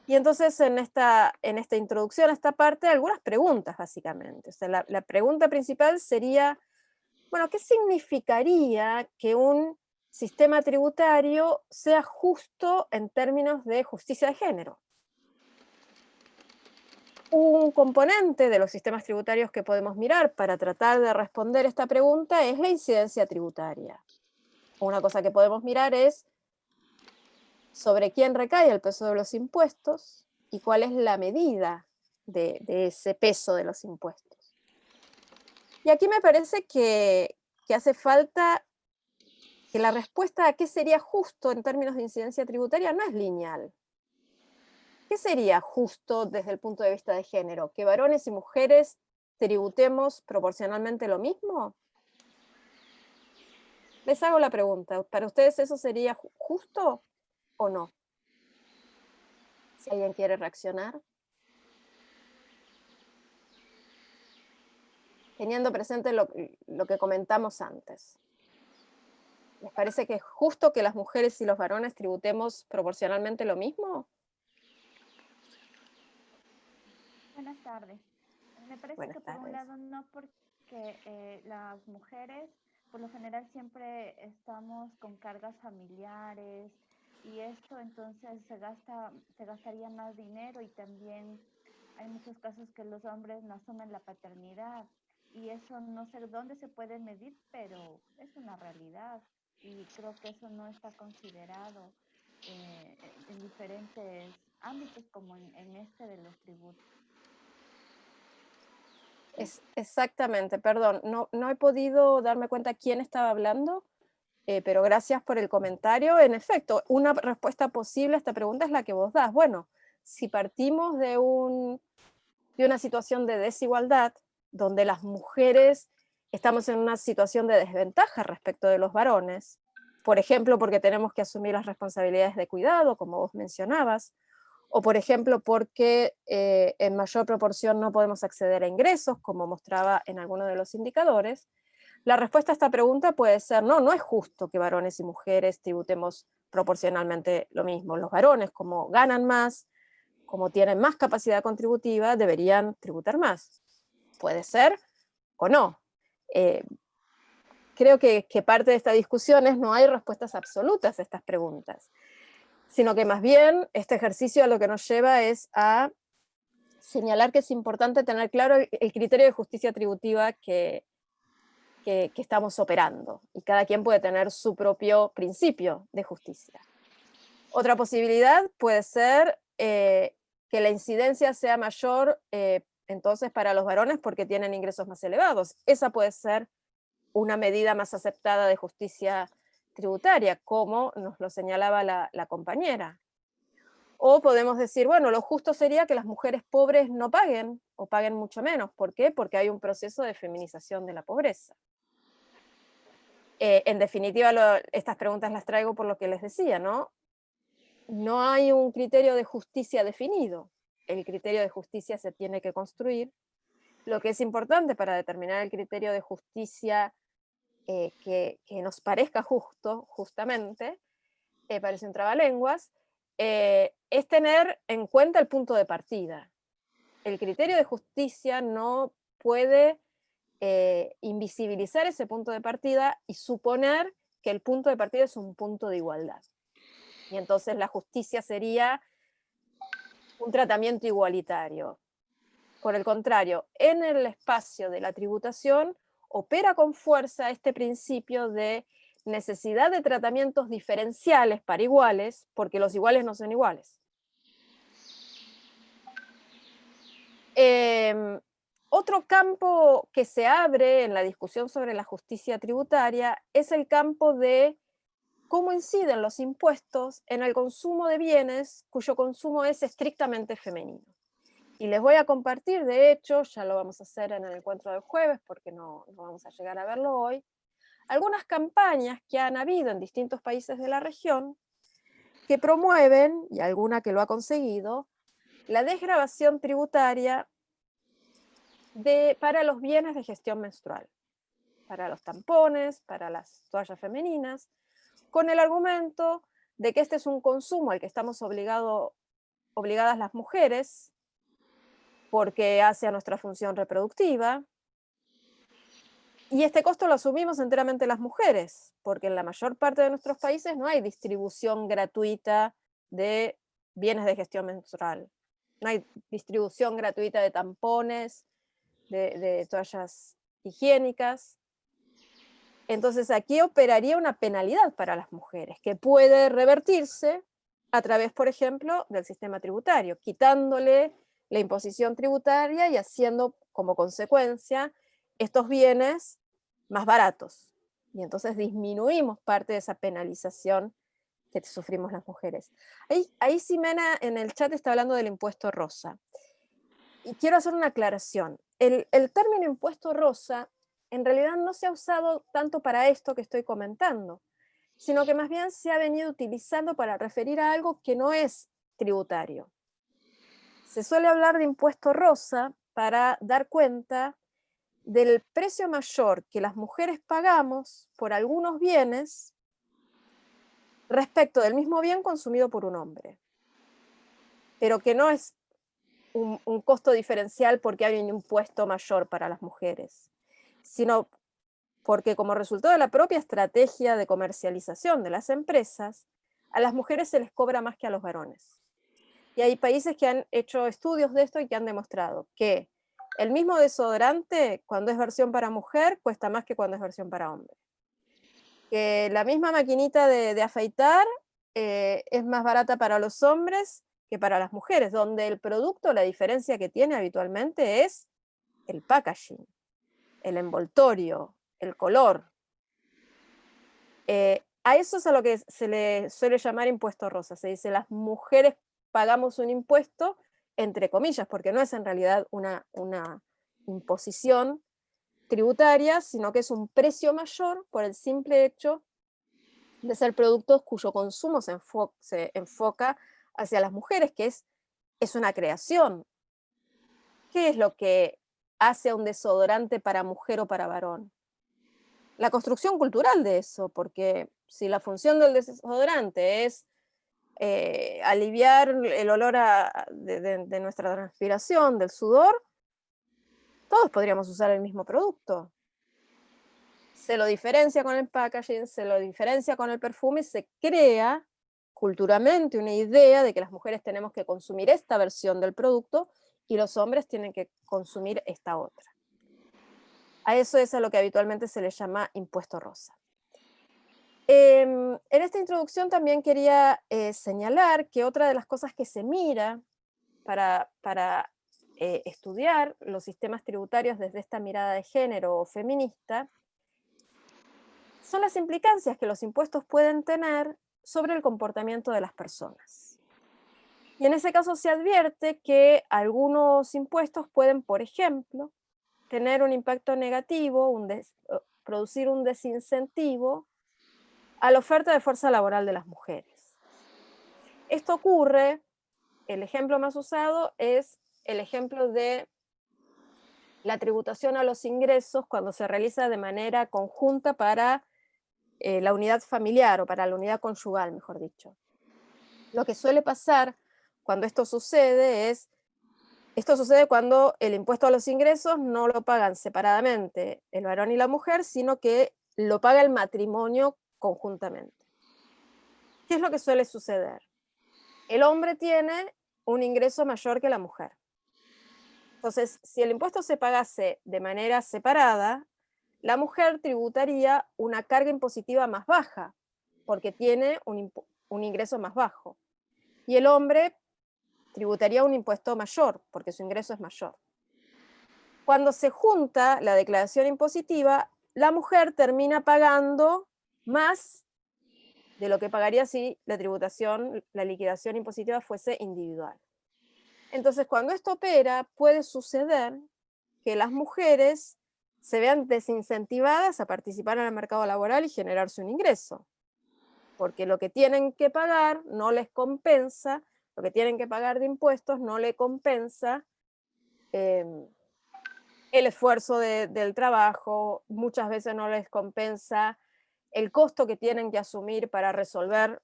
Y entonces en esta introducción a esta parte, algunas preguntas básicamente. O sea, la pregunta principal sería, bueno, ¿qué significaría que un sistema tributario sea justo en términos de justicia de género? Un componente de los sistemas tributarios que podemos mirar para tratar de responder esta pregunta es la incidencia tributaria. Una cosa que podemos mirar es sobre quién recae el peso de los impuestos y cuál es la medida de ese peso de los impuestos. Y aquí me parece que hace falta que la respuesta a qué sería justo en términos de incidencia tributaria no es lineal. ¿Qué sería justo desde el punto de vista de género? ¿Que varones y mujeres tributemos proporcionalmente lo mismo? Les hago la pregunta, ¿para ustedes eso sería justo o no? Si alguien quiere reaccionar. Teniendo presente lo que comentamos antes. ¿Les parece que es justo que las mujeres y los varones tributemos proporcionalmente lo mismo? Buenas tardes. Me parece Buenas que por un tardes. lado no, porque las mujeres por lo general siempre estamos con cargas familiares y esto entonces se gastaría más dinero, y también hay muchos casos que los hombres no asumen la paternidad y eso no sé dónde se puede medir, pero es una realidad y creo que eso no está considerado en diferentes ámbitos como en este de los tributos. Exactamente, perdón, no he podido darme cuenta quién estaba hablando, pero gracias por el comentario. En efecto, una respuesta posible a esta pregunta es la que vos das. Bueno, si partimos de una situación de desigualdad, donde las mujeres estamos en una situación de desventaja respecto de los varones, por ejemplo, porque tenemos que asumir las responsabilidades de cuidado, como vos mencionabas, o por ejemplo porque en mayor proporción no podemos acceder a ingresos, como mostraba en alguno de los indicadores, la respuesta a esta pregunta puede ser, no es justo que varones y mujeres tributemos proporcionalmente lo mismo. Los varones, como ganan más, como tienen más capacidad contributiva, deberían tributar más. Puede ser o no. Creo que parte de esta discusión es no hay respuestas absolutas a estas preguntas, sino que más bien este ejercicio a lo que nos lleva es a señalar que es importante tener claro el criterio de justicia tributiva que estamos operando, y cada quien puede tener su propio principio de justicia. Otra posibilidad puede ser que la incidencia sea mayor entonces para los varones porque tienen ingresos más elevados. Esa puede ser una medida más aceptada de justicia tributaria, como nos lo señalaba la compañera. O podemos decir, bueno, lo justo sería que las mujeres pobres no paguen, o paguen mucho menos. ¿Por qué? Porque hay un proceso de feminización de la pobreza. En definitiva, estas preguntas las traigo por lo que les decía, ¿no? No hay un criterio de justicia definido. El criterio de justicia se tiene que construir. Lo que es importante para determinar el criterio de justicia que nos parezca justo, justamente, parece un trabalenguas, es tener en cuenta el punto de partida. El criterio de justicia no puede invisibilizar ese punto de partida y suponer que el punto de partida es un punto de igualdad. Y entonces la justicia sería un tratamiento igualitario. Por el contrario, en el espacio de la tributación opera con fuerza este principio de necesidad de tratamientos diferenciales para iguales, porque los iguales no son Otro campo que se abre en la discusión sobre la justicia tributaria es el campo de cómo inciden los impuestos en el consumo de bienes cuyo consumo es estrictamente femenino. Y les voy a compartir, de hecho, ya lo vamos a hacer en el encuentro del jueves porque no vamos a llegar a verlo hoy, algunas campañas que han habido en distintos países de la región que promueven, y alguna que lo ha conseguido, la desgravación tributaria para los bienes de gestión menstrual, para los tampones, para las toallas femeninas, con el argumento de que este es un consumo al que estamos obligadas las mujeres, porque hace a nuestra función reproductiva, y este costo lo asumimos enteramente las mujeres, porque en la mayor parte de nuestros países no hay distribución gratuita de bienes de gestión menstrual, no hay distribución gratuita de tampones, de toallas higiénicas. Entonces aquí operaría una penalidad para las mujeres, que puede revertirse a través, por ejemplo, del sistema tributario, quitándole la imposición tributaria y haciendo como consecuencia estos bienes más baratos. Y entonces disminuimos parte de esa penalización que sufrimos las mujeres. Ahí Ximena en el chat está hablando del impuesto rosa. Y quiero hacer una aclaración. El término impuesto rosa en realidad no se ha usado tanto para esto que estoy comentando, sino que más bien se ha venido utilizando para referir a algo que no es tributario. Se suele hablar de impuesto rosa para dar cuenta del precio mayor que las mujeres pagamos por algunos bienes respecto del mismo bien consumido por un hombre, pero que no es un costo diferencial porque hay un impuesto mayor para las mujeres, sino porque como resultado de la propia estrategia de comercialización de las empresas, a las mujeres se les cobra más que a los varones. Y hay países que han hecho estudios de esto y que han demostrado que el mismo desodorante, cuando es versión para mujer, cuesta más que cuando es versión para hombre. Que la misma maquinita de afeitar es más barata para los hombres que para las mujeres, donde el producto, la diferencia que tiene habitualmente es el packaging, el envoltorio, el color. A eso es a lo que se le suele llamar impuesto rosa. Se dice las mujeres pagamos un impuesto, entre comillas, porque no es en realidad una imposición tributaria, sino que es un precio mayor por el simple hecho de ser productos cuyo consumo se enfoca hacia las mujeres, que es una creación. ¿Qué es lo que hace a un desodorante para mujer o para varón? La construcción cultural de eso, porque si la función del desodorante es aliviar el olor de nuestra transpiración, del sudor, todos podríamos usar el mismo producto. Se lo diferencia con el packaging, se lo diferencia con el perfume y se crea culturalmente una idea de que las mujeres tenemos que consumir esta versión del producto y los hombres tienen que consumir esta otra. A eso es a lo que habitualmente se le llama impuesto rosa. En esta introducción también quería señalar que otra de las cosas que se mira para estudiar los sistemas tributarios desde esta mirada de género o feminista son las implicancias que los impuestos pueden tener sobre el comportamiento de las personas. Y en ese caso se advierte que algunos impuestos pueden, por ejemplo, tener un impacto negativo, producir un desincentivo a la oferta de fuerza laboral de las mujeres. Esto ocurre, el ejemplo más usado es el ejemplo de la tributación a los ingresos cuando se realiza de manera conjunta para la unidad familiar o para la unidad conyugal, mejor dicho. Lo que suele pasar cuando esto sucede cuando el impuesto a los ingresos no lo pagan separadamente el varón y la mujer, sino que lo paga el matrimonio conjuntamente. ¿Qué es lo que suele suceder? El hombre tiene un ingreso mayor que la mujer. Entonces, si el impuesto se pagase de manera separada, la mujer tributaría una carga impositiva más baja, porque tiene un ingreso más bajo. Y el hombre tributaría un impuesto mayor, porque su ingreso es mayor. Cuando se junta la declaración impositiva, la mujer termina pagando más de lo que pagaría si la tributación, la liquidación impositiva fuese individual. Entonces, cuando esto opera, puede suceder que las mujeres se vean desincentivadas a participar en el mercado laboral y generarse un ingreso, porque lo que tienen que pagar no les compensa, lo que tienen que pagar de impuestos no le compensa el esfuerzo del trabajo, muchas veces no les compensa el costo que tienen que asumir para resolver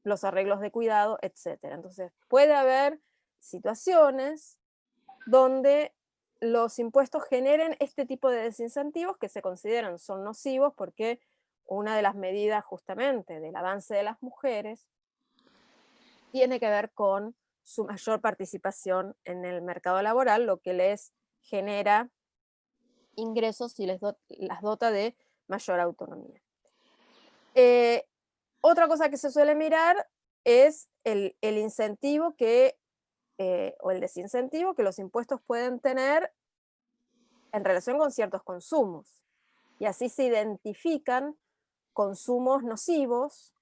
los arreglos de cuidado, etc. Entonces, puede haber situaciones donde los impuestos generen este tipo de desincentivos que se consideran son nocivos porque una de las medidas justamente del avance de las mujeres tiene que ver con su mayor participación en el mercado laboral, lo que les genera ingresos y las dota de mayor autonomía. Otra cosa que se suele mirar es el incentivo o el desincentivo que los impuestos pueden tener en relación con ciertos consumos. Y así se identifican consumos nocivos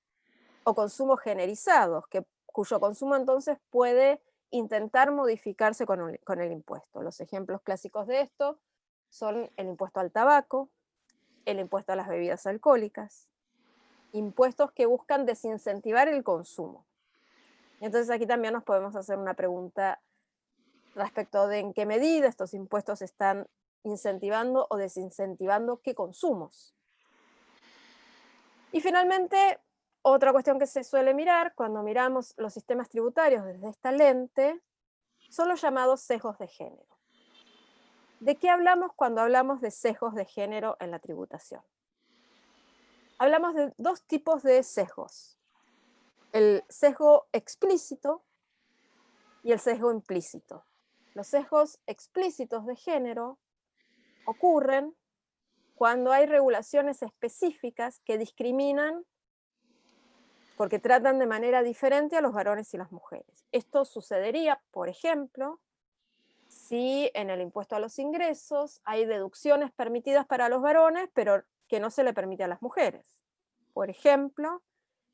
o consumos generizados, cuyo consumo entonces puede intentar modificarse con el impuesto. Los ejemplos clásicos de esto son el impuesto al tabaco, el impuesto a las bebidas alcohólicas, impuestos que buscan desincentivar el consumo. Y entonces aquí también nos podemos hacer una pregunta respecto de en qué medida estos impuestos están incentivando o desincentivando qué consumos. Y finalmente, otra cuestión que se suele mirar cuando miramos los sistemas tributarios desde esta lente son los llamados sesgos de género. ¿De qué hablamos cuando hablamos de sesgos de género en la tributación? Hablamos de dos tipos de sesgos: el sesgo explícito y el sesgo implícito. Los sesgos explícitos de género ocurren cuando hay regulaciones específicas que discriminan porque tratan de manera diferente a los varones y las mujeres. Esto sucedería, por ejemplo, si en el impuesto a los ingresos hay deducciones permitidas para los varones, pero que no se le permite a las mujeres. Por ejemplo,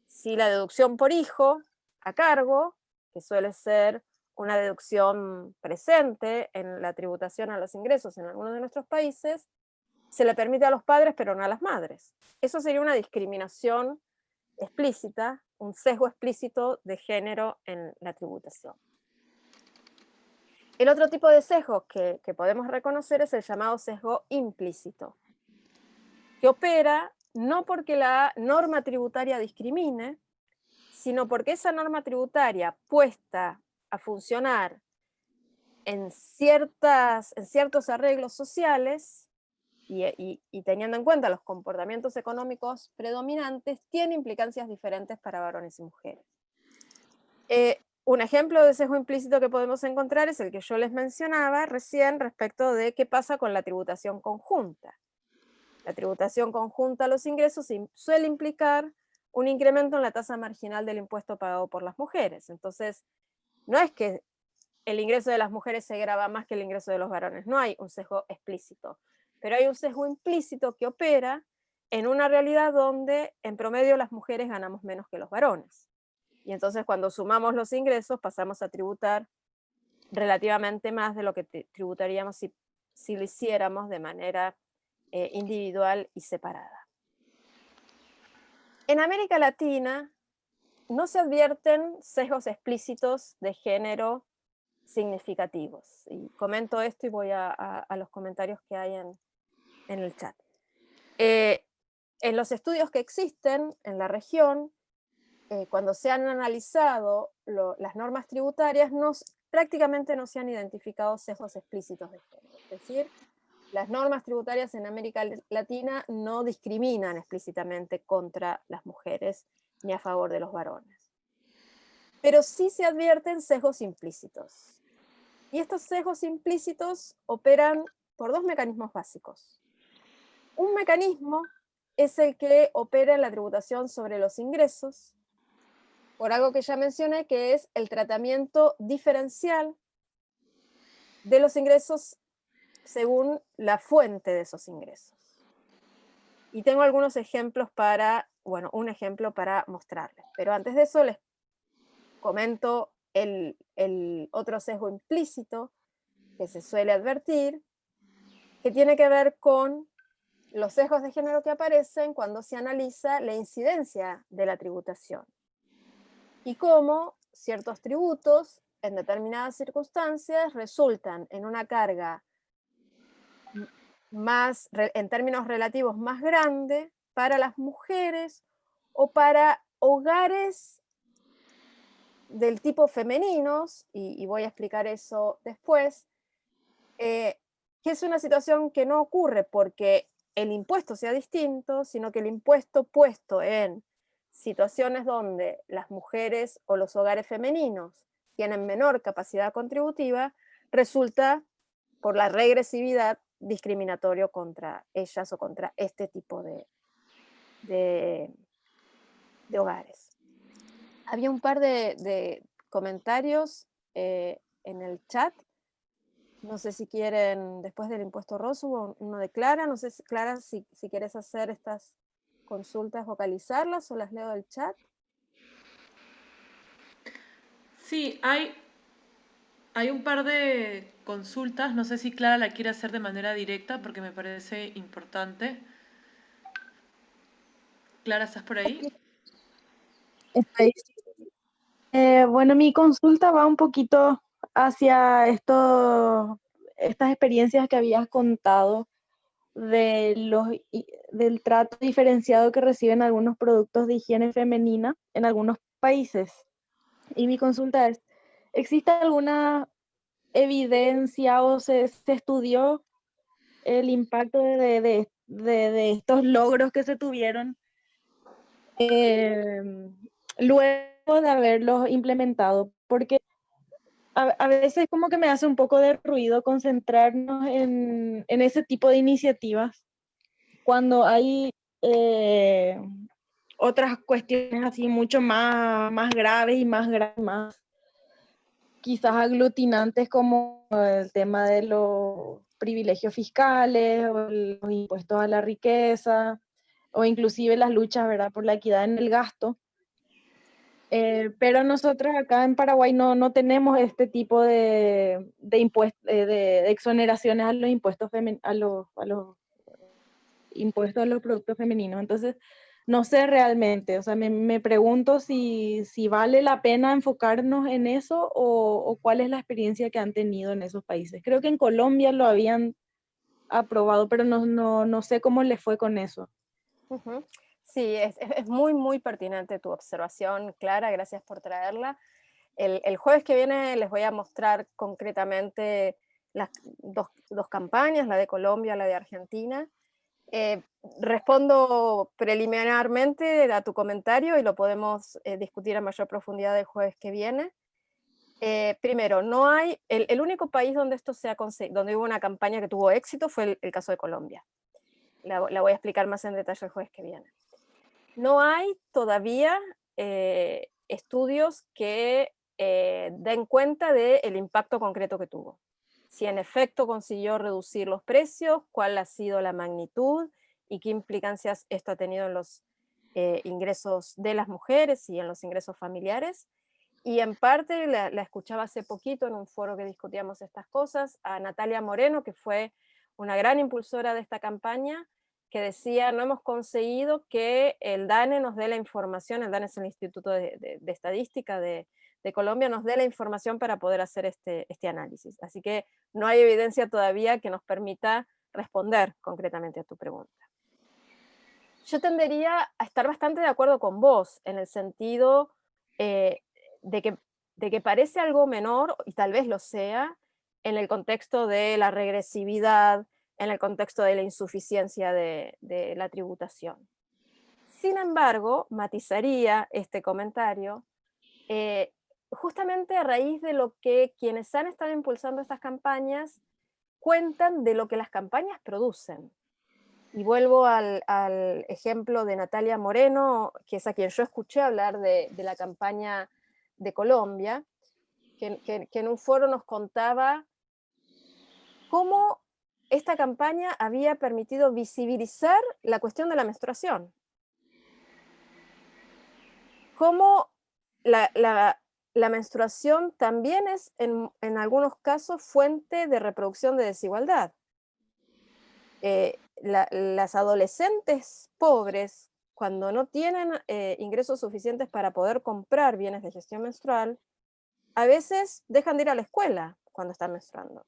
si la deducción por hijo a cargo, que suele ser una deducción presente en la tributación a los ingresos en algunos de nuestros países, se le permite a los padres pero no a las madres. Eso sería una discriminación explícita, un sesgo explícito de género en la tributación. El otro tipo de sesgo que podemos reconocer es el llamado sesgo implícito, que opera no porque la norma tributaria discrimine, sino porque esa norma tributaria puesta a funcionar en ciertos arreglos sociales y teniendo en cuenta los comportamientos económicos predominantes, tiene implicancias diferentes para varones y mujeres. Un ejemplo de sesgo implícito que podemos encontrar es el que yo les mencionaba recién respecto de qué pasa con la tributación conjunta. La tributación conjunta a los ingresos suele implicar un incremento en la tasa marginal del impuesto pagado por las mujeres. Entonces, no es que el ingreso de las mujeres se grava más que el ingreso de los varones, no hay un sesgo explícito, pero hay un sesgo implícito que opera en una realidad donde en promedio las mujeres ganamos menos que los varones. Y entonces cuando sumamos los ingresos pasamos a tributar relativamente más de lo que tributaríamos si lo hiciéramos de manera individual y separada. En América Latina no se advierten sesgos explícitos de género significativos. Y comento esto y voy a los comentarios que hay en el chat. En los estudios que existen en la región, cuando se han analizado las normas tributarias, prácticamente no se han identificado sesgos explícitos de género. Es decir, las normas tributarias en América Latina no discriminan explícitamente contra las mujeres ni a favor de los varones. Pero sí se advierten sesgos implícitos. Y estos sesgos implícitos operan por dos mecanismos básicos. Un mecanismo es el que opera en la tributación sobre los ingresos, por algo que ya mencioné, que es el tratamiento diferencial de los ingresos según la fuente de esos ingresos. Y tengo algunos ejemplos bueno, un ejemplo para mostrarles. Pero antes de eso les comento el otro sesgo implícito que se suele advertir, que tiene que ver con los sesgos de género que aparecen cuando se analiza la incidencia de la tributación y cómo ciertos tributos en determinadas circunstancias resultan en una carga en términos relativos más grande para las mujeres o para hogares del tipo femeninos, y voy a explicar eso después, que es una situación que no ocurre porque el impuesto sea distinto, sino que el impuesto puesto en situaciones donde las mujeres o los hogares femeninos tienen menor capacidad contributiva, resulta, por la regresividad, discriminatorio contra ellas o contra este tipo de hogares. Había un par de comentarios en el chat. No sé si quieren, después del impuesto ROS, hubo uno de Clara. No sé, Clara, si quieres hacer estas consultas, vocalizarlas o las leo del chat. Sí, hay un par de consultas. No sé si Clara la quiere hacer de manera directa porque me parece importante. Clara, ¿estás por ahí? Estoy. Bueno, mi consulta va un poquito hacia estas experiencias que habías contado del trato diferenciado que reciben algunos productos de higiene femenina en algunos países. Y mi consulta es, ¿existe alguna evidencia o se estudió el impacto de estos logros que se tuvieron luego de haberlos implementado? Porque a veces como que me hace un poco de ruido concentrarnos en ese tipo de iniciativas cuando hay otras cuestiones así mucho más graves y más quizás aglutinantes, como el tema de los privilegios fiscales o los impuestos a la riqueza o inclusive las luchas, ¿verdad?, por la equidad en el gasto. Pero nosotros acá en Paraguay no tenemos este tipo de exoneraciones a los impuestos a los impuestos a los productos femeninos. Entonces, no sé realmente, o sea, me pregunto si vale la pena enfocarnos en eso o cuál es la experiencia que han tenido en esos países. Creo que en Colombia lo habían aprobado, pero no sé cómo les fue con eso. Uh-huh. Sí, es muy pertinente tu observación, Clara, gracias por traerla. El jueves que viene les voy a mostrar concretamente las dos campañas, la de Colombia, la de Argentina. Respondo preliminarmente a tu comentario y lo podemos discutir a mayor profundidad el jueves que viene. Primero, no hay, el único país donde esto se ha conseguido, donde hubo una campaña que tuvo éxito fue el caso de Colombia. La voy a explicar más en detalle el jueves que viene. No hay todavía estudios que den cuenta del impacto concreto que tuvo. Si en efecto consiguió reducir los precios, cuál ha sido la magnitud y qué implicancias esto ha tenido en los ingresos de las mujeres y en los ingresos familiares. Y en parte la escuchaba hace poquito en un foro que discutíamos estas cosas, a Natalia Moreno, que fue una gran impulsora de esta campaña, que decía, no hemos conseguido que el DANE nos dé la información, el DANE es el Instituto de Estadística de Colombia, nos dé la información para poder hacer este análisis. Así que no hay evidencia todavía que nos permita responder concretamente a tu pregunta. Yo tendería a estar bastante de acuerdo con vos, en el sentido de que parece algo menor, y tal vez lo sea, en el contexto de la regresividad, en el contexto de la insuficiencia de la tributación. Sin embargo, matizaría este comentario justamente a raíz de lo que quienes han estado impulsando estas campañas cuentan de lo que las campañas producen. Y vuelvo al ejemplo de Natalia Moreno, que es a quien yo escuché hablar de la campaña de Colombia, que en un foro nos contaba cómo esta campaña había permitido visibilizar la cuestión de la menstruación. Cómo la menstruación también es en algunos casos fuente de reproducción de desigualdad. Las adolescentes pobres, cuando no tienen ingresos suficientes para poder comprar bienes de gestión menstrual, a veces dejan de ir a la escuela cuando están menstruando.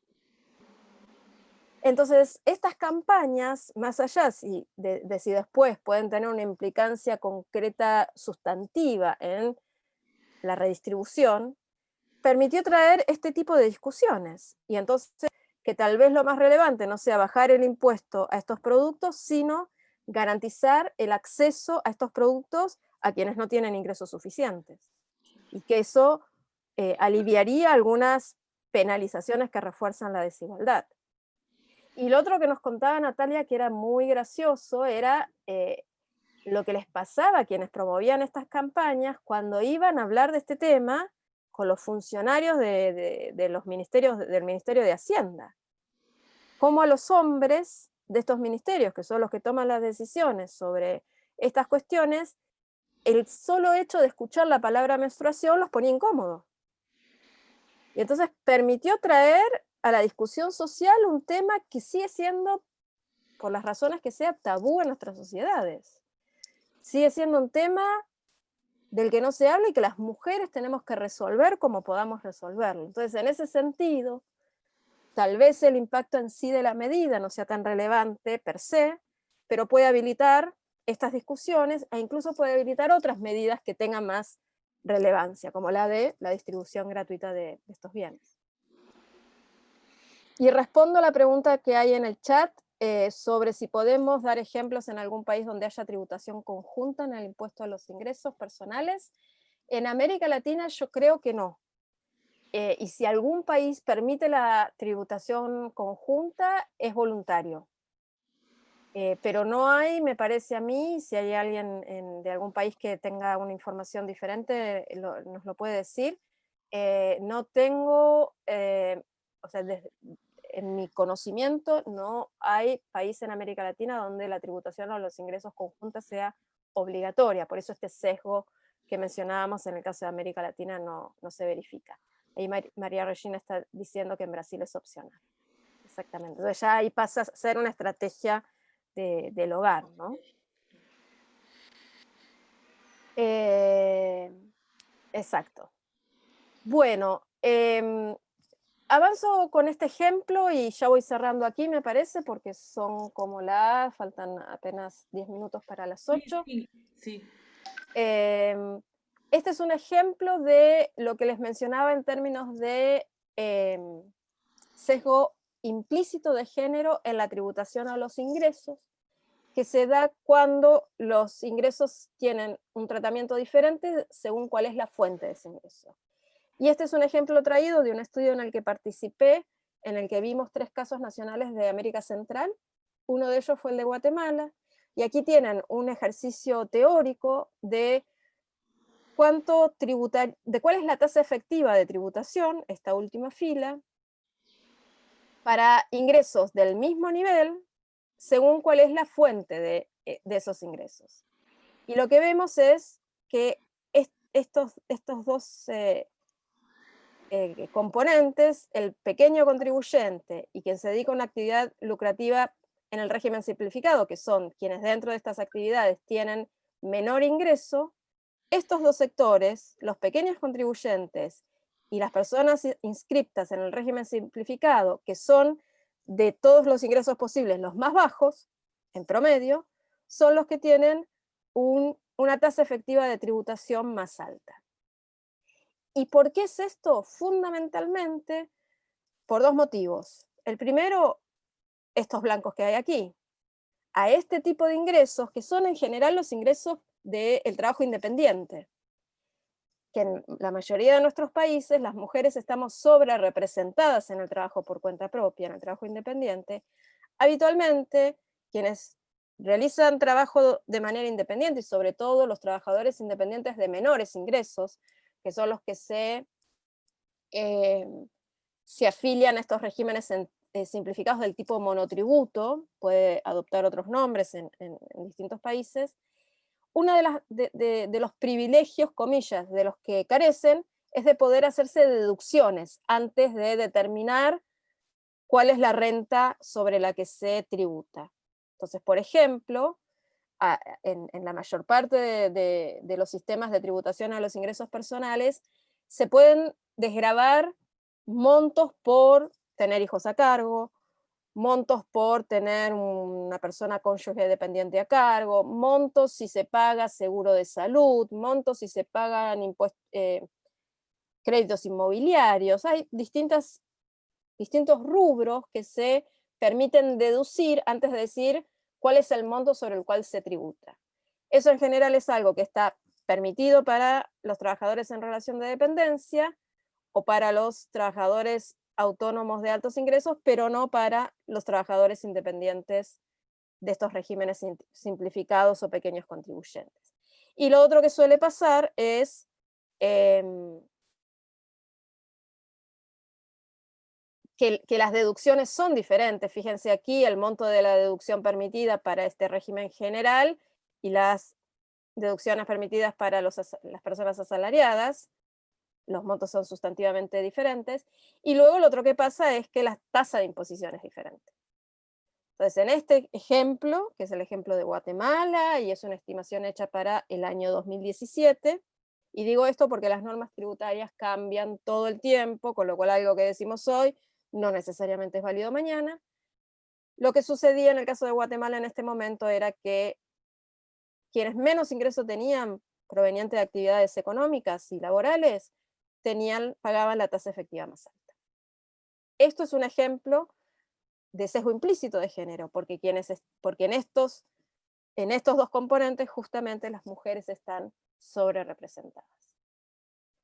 Entonces, estas campañas, más allá de si después pueden tener una implicancia concreta sustantiva en la redistribución, permitió traer este tipo de discusiones. Y entonces, que tal vez lo más relevante no sea bajar el impuesto a estos productos, sino garantizar el acceso a estos productos a quienes no tienen ingresos suficientes. Y que eso aliviaría algunas penalizaciones que refuerzan la desigualdad. Y lo otro que nos contaba Natalia, que era muy gracioso, era lo que les pasaba a quienes promovían estas campañas cuando iban a hablar de este tema con los funcionarios de los ministerios, del Ministerio de Hacienda. Cómo a los hombres de estos ministerios, que son los que toman las decisiones sobre estas cuestiones, el solo hecho de escuchar la palabra menstruación los ponía incómodos. Y entonces permitió traer a la discusión social un tema que sigue siendo, por las razones que sea, tabú en nuestras sociedades. Sigue siendo un tema del que no se habla y que las mujeres tenemos que resolver como podamos resolverlo. Entonces, en ese sentido, tal vez el impacto en sí de la medida no sea tan relevante per se, pero puede habilitar estas discusiones e incluso puede habilitar otras medidas que tengan más relevancia, como la de la distribución gratuita de estos bienes. Y respondo a la pregunta que hay en el chat sobre si podemos dar ejemplos en algún país donde haya tributación conjunta en el impuesto a los ingresos personales. En América Latina yo creo que no. Y si algún país permite la tributación conjunta, es voluntario. Pero no hay, me parece a mí, si hay alguien de algún país que tenga una información diferente, nos lo puede decir. No tengo, o sea, en mi conocimiento, no hay país en América Latina donde la tributación a los ingresos conjunta sea obligatoria. Por eso este sesgo que mencionábamos en el caso de América Latina no se verifica. Ahí María Regina está diciendo que en Brasil es opcional. Exactamente. Entonces ya ahí pasa a ser una estrategia del hogar, ¿no? Exacto. Bueno, avanzo con este ejemplo y ya voy cerrando aquí, me parece, porque son como faltan apenas 10 minutos para las 8. Sí. Este es un ejemplo de lo que les mencionaba en términos de sesgo implícito de género en la tributación a los ingresos, que se da cuando los ingresos tienen un tratamiento diferente según cuál es la fuente de ese ingreso. Y este es un ejemplo traído de un estudio en el que participé, en el que vimos 3 casos nacionales de América Central. Uno de ellos fue el de Guatemala, y aquí tienen un ejercicio teórico de cuál es la tasa efectiva de tributación, esta última fila, para ingresos del mismo nivel, según cuál es la fuente de esos ingresos. Y lo que vemos es que estos dos componentes, el pequeño contribuyente y quien se dedica a una actividad lucrativa en el régimen simplificado, que son quienes dentro de estas actividades tienen menor ingreso, estos dos sectores, los pequeños contribuyentes y las personas inscriptas en el régimen simplificado, que son de todos los ingresos posibles los más bajos, en promedio, son los que tienen una tasa efectiva de tributación más alta. ¿Y por qué es esto? Fundamentalmente por 2 motivos. El primero, estos blancos que hay aquí. A este tipo de ingresos, que son en general los ingresos del trabajo independiente, que en la mayoría de nuestros países las mujeres estamos sobre representadas en el trabajo por cuenta propia, en el trabajo independiente, habitualmente quienes realizan trabajo de manera independiente, y sobre todo los trabajadores independientes de menores ingresos, que son los que se afilian a estos regímenes simplificados del tipo monotributo, puede adoptar otros nombres en distintos países, uno de los privilegios, comillas, de los que carecen es de poder hacerse deducciones antes de determinar cuál es la renta sobre la que se tributa. Entonces, por ejemplo, en la mayor parte de los sistemas de tributación a los ingresos personales, se pueden desgravar montos por tener hijos a cargo, montos por tener una persona cónyuge dependiente a cargo, montos si se paga seguro de salud, montos si se pagan créditos inmobiliarios. Hay distintos rubros que se permiten deducir antes de decir cuál es el monto sobre el cual se tributa. Eso en general es algo que está permitido para los trabajadores en relación de dependencia o para los trabajadores autónomos de altos ingresos, pero no para los trabajadores independientes de estos regímenes simplificados o pequeños contribuyentes. Y lo otro que suele pasar es que las deducciones son diferentes. Fíjense aquí el monto de la deducción permitida para este régimen general y las deducciones permitidas para las personas asalariadas. Los montos son sustantivamente diferentes. Y luego lo otro que pasa es que la tasa de imposición es diferente. Entonces, en este ejemplo, que es el ejemplo de Guatemala, y es una estimación hecha para el año 2017, y digo esto porque las normas tributarias cambian todo el tiempo, con lo cual algo que decimos hoy no necesariamente es válido mañana. Lo que sucedía en el caso de Guatemala en este momento era que quienes menos ingresos tenían proveniente de actividades económicas y laborales, pagaban la tasa efectiva más alta. Esto es un ejemplo de sesgo implícito de género, porque en estos dos componentes justamente las mujeres están sobre representadas.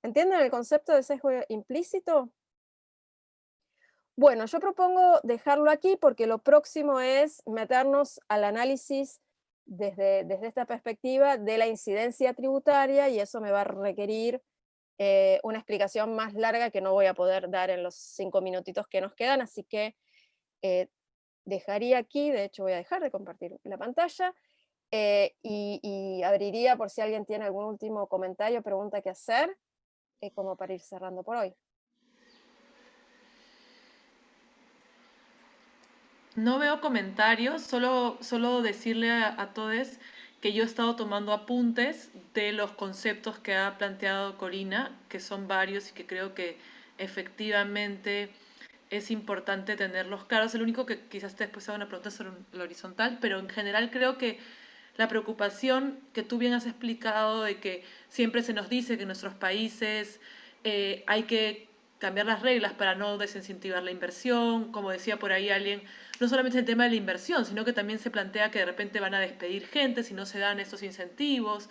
¿Entienden el concepto de sesgo implícito? Bueno, yo propongo dejarlo aquí porque lo próximo es meternos al análisis desde esta perspectiva de la incidencia tributaria, y eso me va a requerir una explicación más larga que no voy a poder dar en los 5 minutitos que nos quedan, así que dejaría aquí, de hecho voy a dejar de compartir la pantalla, y abriría por si alguien tiene algún último comentario o pregunta que hacer, como para ir cerrando por hoy. No veo comentarios, solo decirle a todos que yo he estado tomando apuntes de los conceptos que ha planteado Corina, que son varios y que creo que efectivamente es importante tenerlos claros. El único que quizás después haga una pregunta sobre el horizontal, pero en general creo que la preocupación que tú bien has explicado de que siempre se nos dice que en nuestros países hay que cambiar las reglas para no desincentivar la inversión, como decía por ahí alguien, no solamente el tema de la inversión, sino que también se plantea que de repente van a despedir gente si no se dan estos incentivos.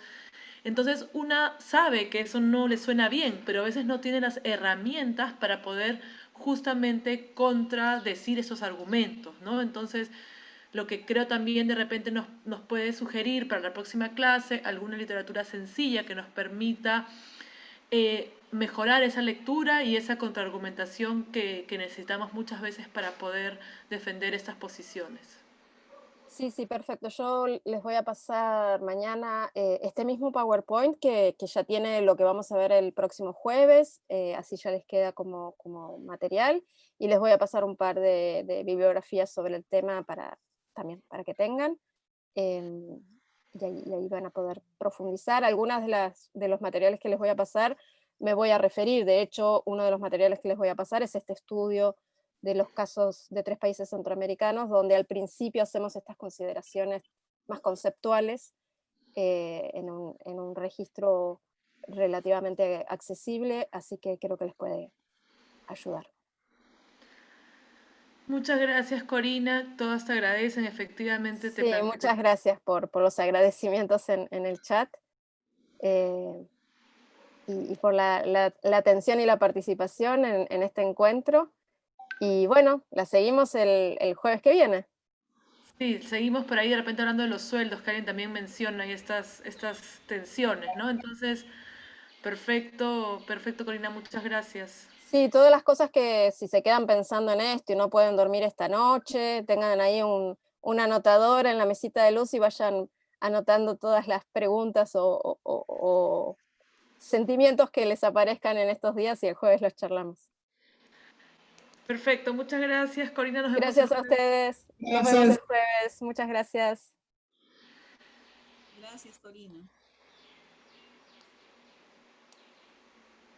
Entonces una sabe que eso no le suena bien, pero a veces no tiene las herramientas para poder justamente contradecir esos argumentos, ¿no? Entonces, lo que creo también de repente nos puede sugerir para la próxima clase alguna literatura sencilla que nos permita mejorar esa lectura y esa contraargumentación que necesitamos muchas veces para poder defender estas posiciones. Sí, perfecto. Yo les voy a pasar mañana este mismo PowerPoint que ya tiene lo que vamos a ver el próximo jueves, así ya les queda como material, y les voy a pasar un par de bibliografías sobre el tema también para que tengan, y ahí van a poder profundizar. Algunas de los materiales que les voy a pasar me voy a referir. De hecho, uno de los materiales que les voy a pasar es este estudio de los casos de 3 países centroamericanos, donde al principio hacemos estas consideraciones más conceptuales en un registro relativamente accesible, así que creo que les puede ayudar. Muchas gracias, Corina. Todas te agradecen, efectivamente. Sí, muchas gracias por los agradecimientos en el chat, y por la atención y la participación en este encuentro. Y bueno, la seguimos el jueves que viene. Sí, seguimos por ahí de repente hablando de los sueldos, que alguien también menciona y estas tensiones, ¿no? Entonces, perfecto, Corina, muchas gracias. Sí. Sí, todas las cosas que si se quedan pensando en esto y no pueden dormir esta noche, tengan ahí un anotador en la mesita de luz y vayan anotando todas las preguntas o sentimientos que les aparezcan en estos días y el jueves los charlamos. Perfecto, muchas gracias, Corina. Nos vemos el Gracias a jueves. ustedes. Nos vemos el Gracias. jueves. Muchas gracias. Gracias, Corina.